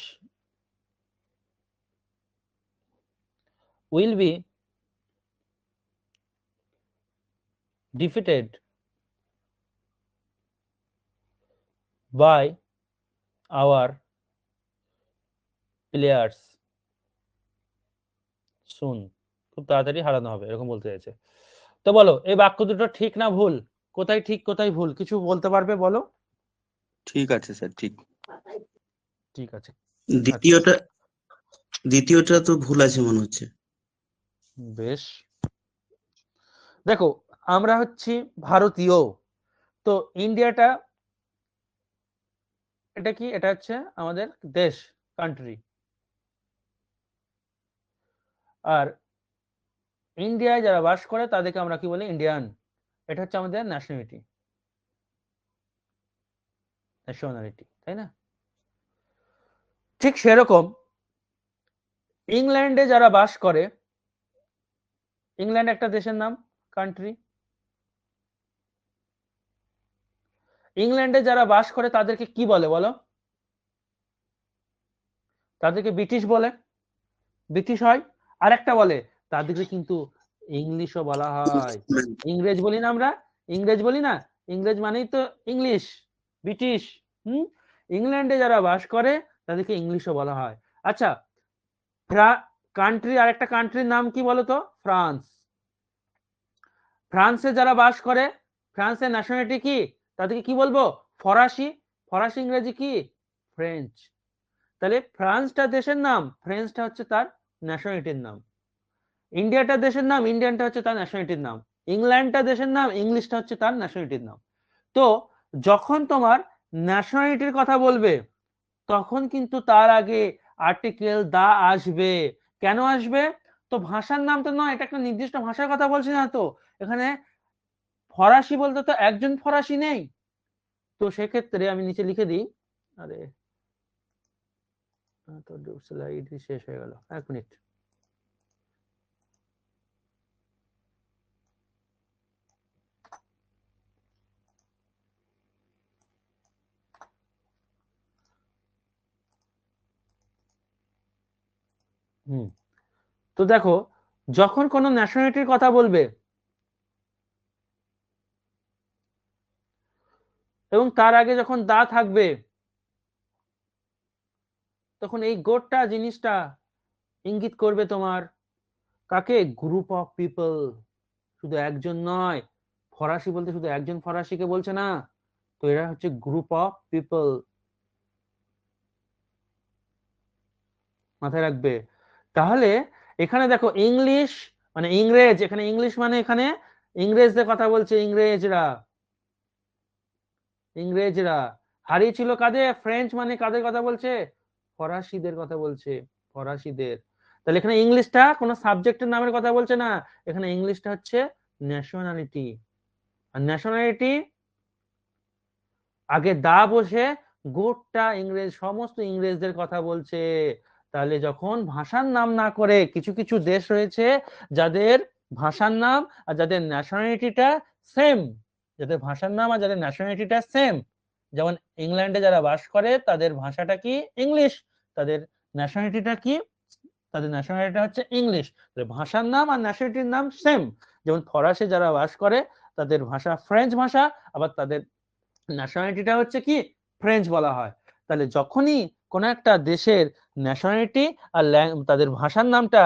will be defeated by our players soon, খুব তাড়াতাড়ি হারানো হবে, এরকম বলতে চাইছে। তো বলো এই বাক্য দুটো ঠিক না ভুল, কোথায় ঠিক কোথায় ভুল, কিছু বলতে পারবে বলো?
ঠিক আছে স্যার, ঠিক।
ঠিক আছে,
দ্বিতীয়টা তো ভুল আছে মনে হচ্ছে।
বেশ, দেখো আমরা হচ্ছি ভারতীয়, তো ইন্ডিয়াটা এটা কি, এটা হচ্ছে আমাদের দেশ, কান্ট্রি, আর ইন্ডিয়ায় যারা বাস করে তাদেরকে আমরা কি বলি, ইন্ডিয়ান, এটা হচ্ছে আমাদের ন্যাশনালিটি, তাই না? ঠিক সেরকম ইংল্যান্ডে যারা বাস করে, ইংল্যান্ড একটা দেশের নাম, কান্ট্রি, ইংল্যান্ডে যারা বাস করে তাদেরকে কি বলে বলো? তাদেরকে ব্রিটিশ বলে, ব্রিটিশ হয়। আর একটা বলে তাদেরকে কিন্তু ইংলিশও বলা হয়, ইংরেজ বলি না আমরা, ইংরেজ বলি না, ইংরেজ মানেই তো ইংলিশ, ব্রিটিশ। ইংল্যান্ডে যারা বাস করে তাদেরকে ইংলিশও বলা হয়। আচ্ছা, কান্ট্রি, আরেকটা কান্ট্রির নাম কি বলতো? ফ্রান্স। ফ্রান্সে যারা বাস করে, ফ্রান্সের ন্যাশনালিটি কি, তাদেরকে কি বলবো? ফরাসি। ফরাসি ইংরেজি কি? ফ্রেঞ্চ। তাহলে ফ্রান্সটা দেশের নাম, ফ্রেঞ্চটা হচ্ছে তার ন্যাশনালিটির নাম। ইন্ডিয়াটা দেশের নাম, ইন্ডিয়ানটা হচ্ছে তার ন্যাশনালিটির নাম। ইংল্যান্ডটা দেশের নাম, ইংলিশটা হচ্ছে তার ন্যাশনালিটির নাম। তো যখন তোমার ন্যাশনালিটির কথা বলবে তখন কিন্তু তার আগে আর্টিকেল দা আসবে। কেন আসবে? তো ভাষার নাম তো নয়, এটা একটা নির্দিষ্ট ভাষার কথা বলছি না তো, এখানে ফরাসি বলতে তো একজন ফরাসি নেই, তো সেক্ষেত্রে আমি নিচে লিখে দিই, আরে তো স্লাইড শেষ হয়ে গেল, এক মিনিট। তো দেখো যখন কোনো ন্যাশনালিটির কথা বলবে এবং তার আগে যখন দা থাকবে তখন এই গোটা জিনিসটা ইঙ্গিত করবে তোমার কাকে? গ্রুপ অফ পিপল, শুধু একজন নয়, ফরাসি বলতে শুধু একজন ফরাসিকে বলছে না, তো এরা হচ্ছে গ্রুপ অফ পিপল, মাথায় রাখবে। তাহলে এখানে দেখো ইংলিশ মানে ইংরেজ, এখানে ইংলিশ মানে এখানে ইংরেজদের কথা বলছে, ইংরেজরা, ইংরেজরা হারিয়েছিল কাদের? ফ্রেঞ্চ মানে কাদের কথা বলছে? ফরাসিদের কথা বলছে, ফরাসিদের। তাহলে এখানে ইংলিশটা কোনো সাবজেক্টের নামের কথা বলছে না, এখানে ইংলিশটা হচ্ছে ন্যাশনালিটি। আর ন্যাশনালিটি আগে দা বসে গোটা ইংরেজ, সমস্ত ইংরেজদের কথা বলছে। তাহলে যখন ভাষার নাম না করে, কিছু কিছু দেশ রয়েছে যাদের ভাষার নাম আর যাদের ন্যাশনালিটিটা সেম, যাদের ভাষার নাম আর যাদের ন্যাশনালিটিটা সেম, যেমন ইংল্যান্ডে যারা বাস করে তাদের ভাষাটা কি ইংলিশ, তাদের ন্যাশনালিটিটা কি, তাদের ন্যাশনালিটিটা হচ্ছে ইংলিশ, ভাষার নাম আর ন্যাশনালিটির নাম সেম। যেমন ফরাসি যারা বাস করে তাদের ভাষা ফ্রেঞ্চ ভাষা, আবার তাদের ন্যাশনালিটিটা হচ্ছে কি ফ্রেঞ্চ বলা হয়। তাহলে যখনই কোন একটা দেশের ন্যাশনালিটি আর তাদের ভাষার নামটা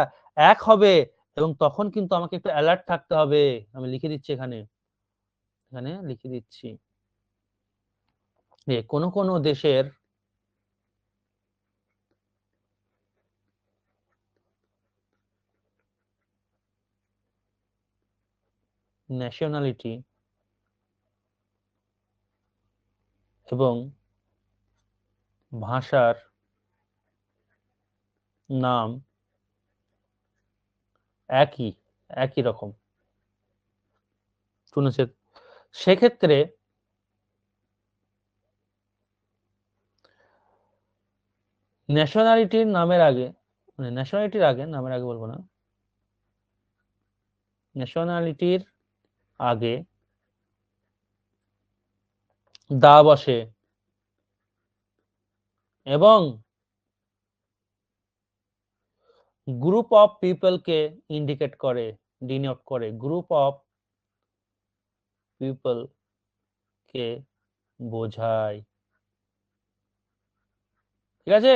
এক হবে, এবং তখন কিন্তু আমাকে একটু অ্যালার্ট থাকতে হবে। আমি লিখে দিচ্ছি এখানে, এখানে লিখে দিচ্ছি যে কোন কোন দেশের ন্যাশনালিটি এবং ভাষার নাম একই একই রকম শুনেছে, সেক্ষেত্রে ন্যাশনালিটির নামের আগে, মানে ন্যাশনালিটির আগে, নামের আগে বলবো না, ন্যাশনালিটির আগে দা বসে এবং গ্রুপ অফ পিপলকে ইন্ডিকেট করে, ডিনোট করে, গ্রুপ অফ পিপল কে বোঝায়। ঠিক আছে,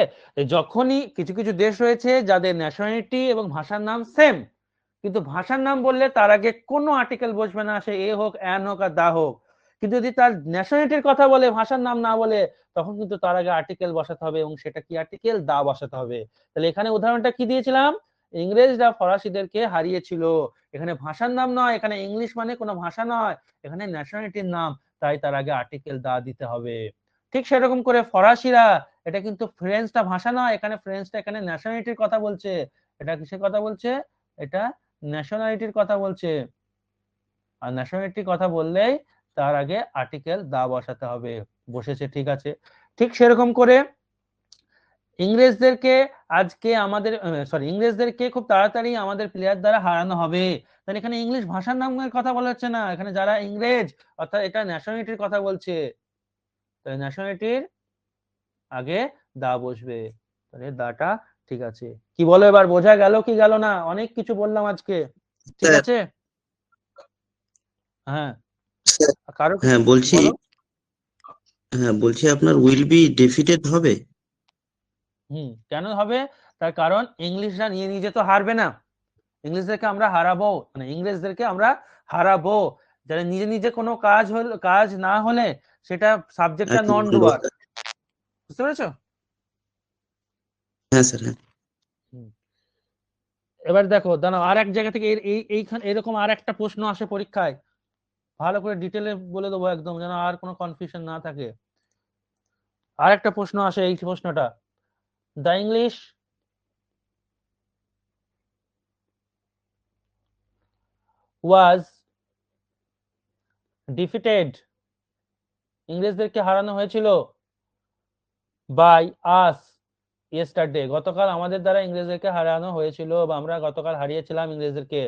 যখনই কিছু কিছু দেশ রয়েছে যাদের ন্যাশনালিটি এবং ভাষার নাম সেম, কিন্তু ভাষার নাম বললে তার আগে কোনো আর্টিকেল বসবে না, সে এ হোক, অ্যান হোক আর দা হোক। কিন্তু যদি তার ন্যাশনালিটির কথা বলে, ভাষার নাম না বলে, তখন কিন্তু তার আগে আর্টিকেল বসাতে হবে, এবং সেটা কি আর্টিকেল, দা বসাতে হবে। তাহলে এখানে উদাহরণটা কি দিয়েছিলাম, ইংরেজরা ফরাসিদেরকে হারিয়েছিল, এখানে ভাষার নাম নয়, এখানে ইংলিশ মানে কোনো ভাষা নয়, এখানে ন্যাশনালিটির নাম, তাই তার আগে আর্টিকেল দা দিতে হবে। ঠিক সেরকম করে ফরাসিরা, এটা কিন্তু ফ্রেঞ্চটা ভাষা নয়, এখানে ফ্রেঞ্চটা এখানে ন্যাশনালিটির কথা বলছে, এটা কিসের কথা বলছে, এটা ন্যাশনালিটির কথা বলছে, আর ন্যাশনালিটির কথা বললেই তার আগে আর্টিকেল দা বসাতে হবে। বসেছে, ঠিক আছে। ঠিক সেরকম করে ইংরেজদেরকে আজকে আমাদের ইংরেজদেরকে খুব তাড়াতাড়ি আমাদের প্লেয়ার দ্বারা হারানো হবে। তাহলে এখানে ইংলিশ ভাষার নামের কথা বলা হচ্ছে না, এখানে যারা ইংরেজ, অর্থাৎ এটা ন্যাশনালিটির কথা বলছে, তাহলে ন্যাশনালিটির আগে দা বসবে, তাহলে দাটা ঠিক আছে। কি বলো, এবার বোঝা গেল কি গেল না? অনেক কিছু বললাম আজকে, ঠিক আছে। হ্যাঁ, কারো কিছু
হ্যাঁ বলছি,
বলো।
হ্যাঁ বলছি আপনার উইল বি ডেফিটেড হবে।
কেন হবে? তার কারণ ইংলিশরা নিয়ে নিজে তো হারবে না, ইংলিশদেরকে আমরা হারাবো, মানে ইংরেজদেরকে আমরা হারাবো। যারা নিজে নিজে কোনো কাজ না হলে সেটা সাবজেক্টটা নন ডুয়ার, বুঝতে পেরেছো?
হ্যাঁ স্যার, হ্যাঁ।
এবার দেখো, দাঁড়াও, আর এক জায়গা থেকে এইখানে এরকম আর একটা প্রশ্ন আসে পরীক্ষায়, ভালো করে ডিটেলে বলে দেবো একদম, যেন আর কোনো কনফিউশন না থাকে। আর একটা প্রশ্ন আসে, এই প্রশ্নটা, দ্য ইংলিশ ওয়াজ ডিফিটেড, ইংরেজদেরকে হারানো হয়েছিল বাই আস ইয়েস্টারডে, গতকাল আমাদের দ্বারা ইংরেজদেরকে হারানো হয়েছিল, বা আমরা গতকাল হারিয়েছিলাম ইংরেজদেরকে।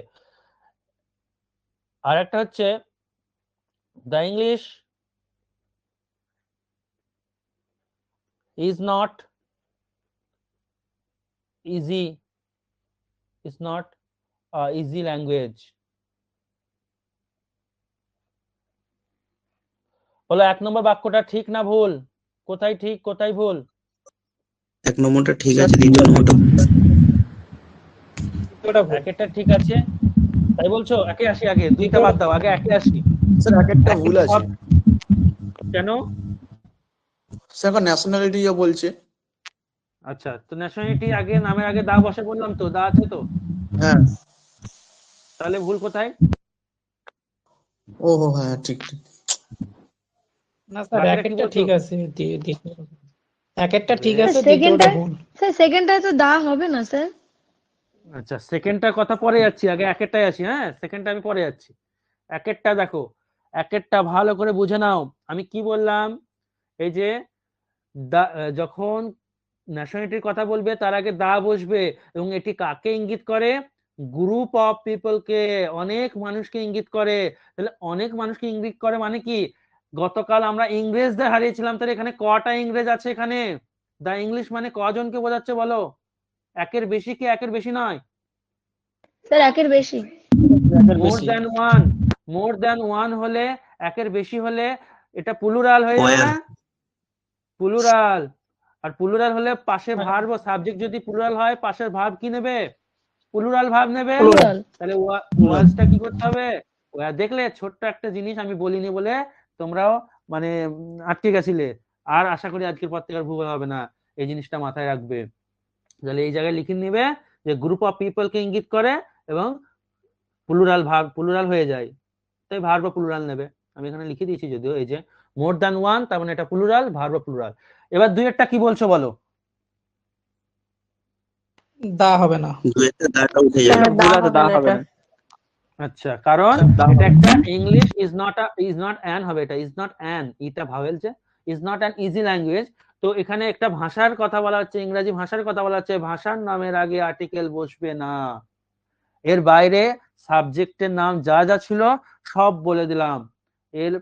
আর একটা হচ্ছে the English is not easy, is not easy language। বলো 1 নম্বর বাক্যটা ঠিক না ভুল, কোথায় ঠিক কোথায় ভুল?
1 নম্বরটা ঠিক আছে, 2 নম্বরটা
একেরটা ঠিক আছে তাই বলছো? একে আসি, আগে দুইটা বাদ দাও, আগে একে আসি।
স্যার একটা ভুল আছে
কেন?
স্যার ন্যাশনালিটি যা বলছে।
আচ্ছা, তো ন্যাশনালিটি আগে, নামের আগে দা বসে বললাম তো, দা আছে তো,
হ্যাঁ।
তাহলে ভুল কোথায়?
ও হ্যাঁ, ঠিক ঠিক।
না স্যার,
বাকিটা কি
একটা
বলছো?
ঠিক আছে, একটা ঠিক আছে,
সেকেন্ডটা,
দ্বিতীয়টা ভুল।
স্যার সেকেন্ডটা তো দা হবে না স্যার।
আচ্ছা, সেকেন্ডটার কথা পরে যাচ্ছি, আগে একেরটাই আসি। হ্যাঁ, সেকেন্ডটা আমি পরে যাচ্ছি। একেরটা দেখো, একেরটা ভালো করে বুঝে নাও। আমি কি বললাম, এই যে যখন ন্যাশনালিটির কথা বলবে তার আগে দা বসবে, এবং এটি কাকে ইঙ্গিত করে? গ্রুপ অফ পিপলকে, অনেক মানুষকে ইঙ্গিত করে। তাহলে অনেক মানুষকে ইঙ্গিত করে মানে কি? গতকাল আমরা ইংরেজদের হারিয়েছিলাম, তাহলে এখানে কটা ইংরেজ আছে? এখানে দা ইংলিশ মানে কজনকে বোঝাচ্ছে বলো? একের বেশি কি একের বেশি নয়?
স্যার একের বেশি।
মোর দ্যান ওয়ান হলে, একের বেশি হলে এটা প্লুরাল হয়ে যাবে না? প্লুরাল। আর প্লুরাল হলে পাশে ভার্ব, সাবজেক্ট যদি প্লুরাল হয় পাশের ভার্ব কি নেবে? প্লুরাল ভার্ব নেবে।
প্লুরাল।
তাহলে ওয়াজটা কি করতে হবে? দেখলে ছোট্ট একটা জিনিস আমি বলিনি বলে তোমরাও মানে আটকে গেছিলে। আর আশা করি আজকের পর থেকে আর ভুল হবে না, এই জিনিসটা মাথায় রাখবে। তাহলে এই জায়গায় লিখে নিবে যে গ্রুপ অফ পিপল কে ইঙ্গিত করে এবং প্লুরাল হয়ে যায়, তাই ভার্ব প্লুরাল নেবে। আমি এখানে লিখে দিয়েছি যদিও, এই যে মোর দ্যান ওয়ান, তার মানে এটা প্লুরাল, ভার্ব প্লুরাল। এবার দুই একটা কি বলছো বলো?
দা হবে না।
দুয়েতে দাটা উঠে যাবে।
হ্যাঁ, দা হবে না এটা।
আচ্ছা, কারণ এটা একটা ইংলিশ ইজ নট অ্যান হবে, এটা ইজ নট অ্যান, এটা ভাওয়েল, যে is not an easy language. তো এখানে একটা ভাষার কথা বলা হচ্ছে, ইংরেজি ভাষার কথা বলা হচ্ছে, ভাষার নামের আগে আর্টিকেল বসবে না। এর বাইরে সাবজেক্টের নাম যা যা ছিল সব বলে দিলাম, এর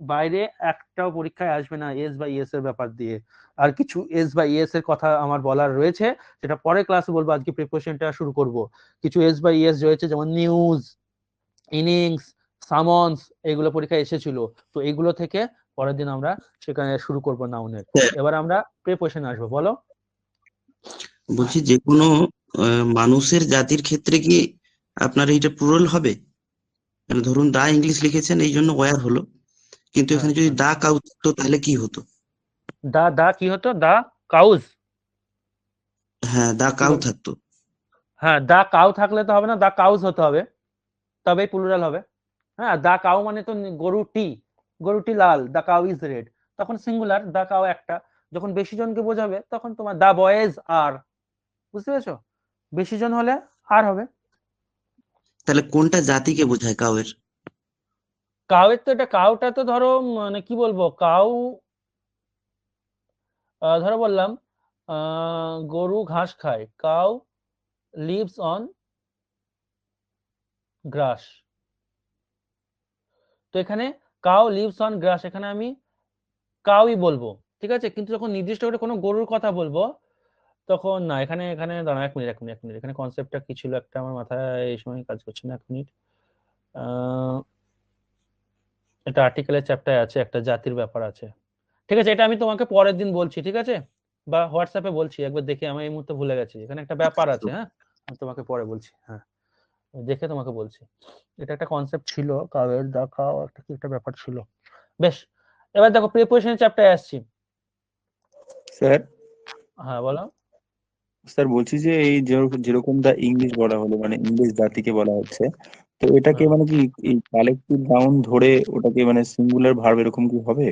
বাইরে একটাও পরীক্ষায় আসবে না এস বা ইএস এর ব্যাপার দিয়ে। আর কিছু এস বা ইএস এর কথা আমার বলার রয়েছে, সেটা পরে ক্লাসে বলবো, আজকে প্রিপারেশনটা শুরু করব। কিছু এস বা ইএস রয়েছে, যেমন নিউজ, ইনিংস, সামন্স, এগুলো পরীক্ষায় এসেছিল। তো এগুলো থেকে পরের দিন আমরা সেখানে শুরু করব নাউনের। এবার আমরা প্রিপারেশন আসবো, বলো।
বলছি যে কোনো মানুষের জাতির ক্ষেত্রে কি আপনার এইটা প্লুরাল হবে? মানে ধরুন দা ইংলিশ লিখেছেন এই জন্য ওয়্যার হলো, কিন্তু এখানে যদি দা কাউ থাকতো তাহলে কি হতো?
দা কি হতো? দা কাউজ।
হ্যাঁ, দা কাউ থাকতো।
হ্যাঁ, দা কাউ থাকলে তো হবে না, দা কাউজ হতে হবে, তবেই প্লুরাল হবে। হ্যাঁ, দা কাউ মানে তো গরুটি লাল, দা কাউ ইজ রেড, তখন সিঙ্গুলার, দা কাউ একটা। যখন বেশি জনকে বোঝাবে তখন তোমার দা বয়েজ আর, বুঝতে পেরেছো? বেশি জন হলে আর হবে।
তাহলে কোনটা জাতিকে বোঝায় কাউয়ের?
কাউয়ের তো এটা, কাউটা তো ধরো মানে কি বলবো, কাউ ধরো বললাম গরু ঘাস খায়, কাউ লিভস অন গ্রাস। তো এখানে কাউ লিভস অন গ্রাস, এখানে আমি কাউই বলবো, ঠিক আছে। কিন্তু যখন নির্দিষ্ট করে কোনো গরুর কথা বলবো তখন না, এখানে এখানে দাঁড়াও, এক মিনিট, এখানে কনসেপ্টটা কি ছিল একটা আমার মাথায় এই সময় কাজ করছে না, এক মিনিট। এটা আর্টিকেলের চ্যাপ্টারে আছে, একটা জাতির ব্যাপার আছে, ঠিক আছে। এটা আমি তোমাকে পরের দিন বলছি, ঠিক আছে, বা হোয়াটসঅ্যাপে বলছি, একবার দেখে, আমি এই মুহূর্তে ভুলে গেছি, এখানে একটা ব্যাপার আছে। হ্যাঁ, আমি তোমাকে পরে বলছি, হ্যাঁ দেখে তোমাকে বলছি। এটা একটা কনসেপ্ট ছিল, কাউয়ের দেখাও একটা কি একটা ব্যাপার ছিল। বেশ, এবার দেখো প্রিপোজিশন চ্যাপ্টারে আসছি।
স্যার
হ্যাঁ বলো।
স্যার বলছি যে এই যেরকম দা ইংলিশ বলা হলো, মানে ইংলিশ জাতিকে বলা হচ্ছে, তো এটাকে
হ্যাঁ,
মানে কি এই কালেকটিভ নাউন ধরে ওটাকে মানে সিঙ্গুলার ভার্ব এরকম কি হবে?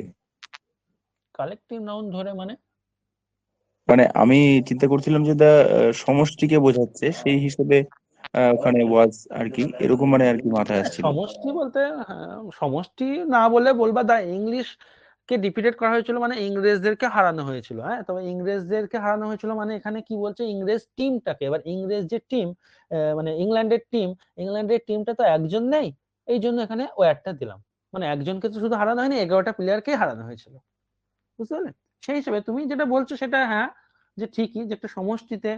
কালেকটিভ নাউন ধরে মানে?
মানে আমি চিন্তা করছিলাম যে দা সমষ্টিকে বোঝাচ্ছে, সেই হিসেবে ওখানে ওয়াজ আর কি এরকম মানে আর কি মাথায় আসছিল।
সমষ্টি বলতে, হ্যাঁ, সমষ্টি না বলে বলবা দা ইংলিশ কে ডিফিটেড করা হয়েছিল, মানে ইংরেজদেরকে হারানো হয়েছিল। হ্যাঁ, তবে ইংরেজদেরকে হারানো হয়েছিল মানে এখানে কি বলছে, ইংরেজ টিমটাকে। এবার ইংরেজ যে টিম, মানে ইংল্যান্ডের টিমটা তো একজন নেই, এই জন্য এখানে ওয়ার্ডটা দিলাম। মানে একজনকে তো শুধু হারানো হয়নি, 11টা প্লেয়ারকে হারানো হয়েছিল, বুঝতে পারলে? সেই হিসেবে তুমি যেটা বলছো সেটা হ্যাঁ, যে ঠিকই, যে একটা সমষ্টিতে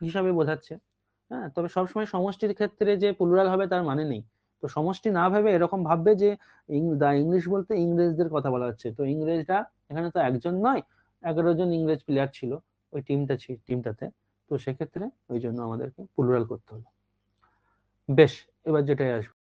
হিসাবে বোঝাচ্ছে। হ্যাঁ, তবে সবসময় সমষ্টির ক্ষেত্রে যে প্লুরাল হবে তার মানে নেই। তো সমষ্টি না ভেবে এরকম ভাববে যে দা ইংলিশ বলতে ইংরেজদের কথা বলা হচ্ছে, তো ইংরেজরা এখানে তো একজন নয়, 11 জন ইংরেজ প্লেয়ার ছিল ওই টিমটাতে। তো সেক্ষেত্রে ওই জন্য আমাদেরকে প্লুরাল করতে হলো। বেশ, এবার যেটাই আসবে।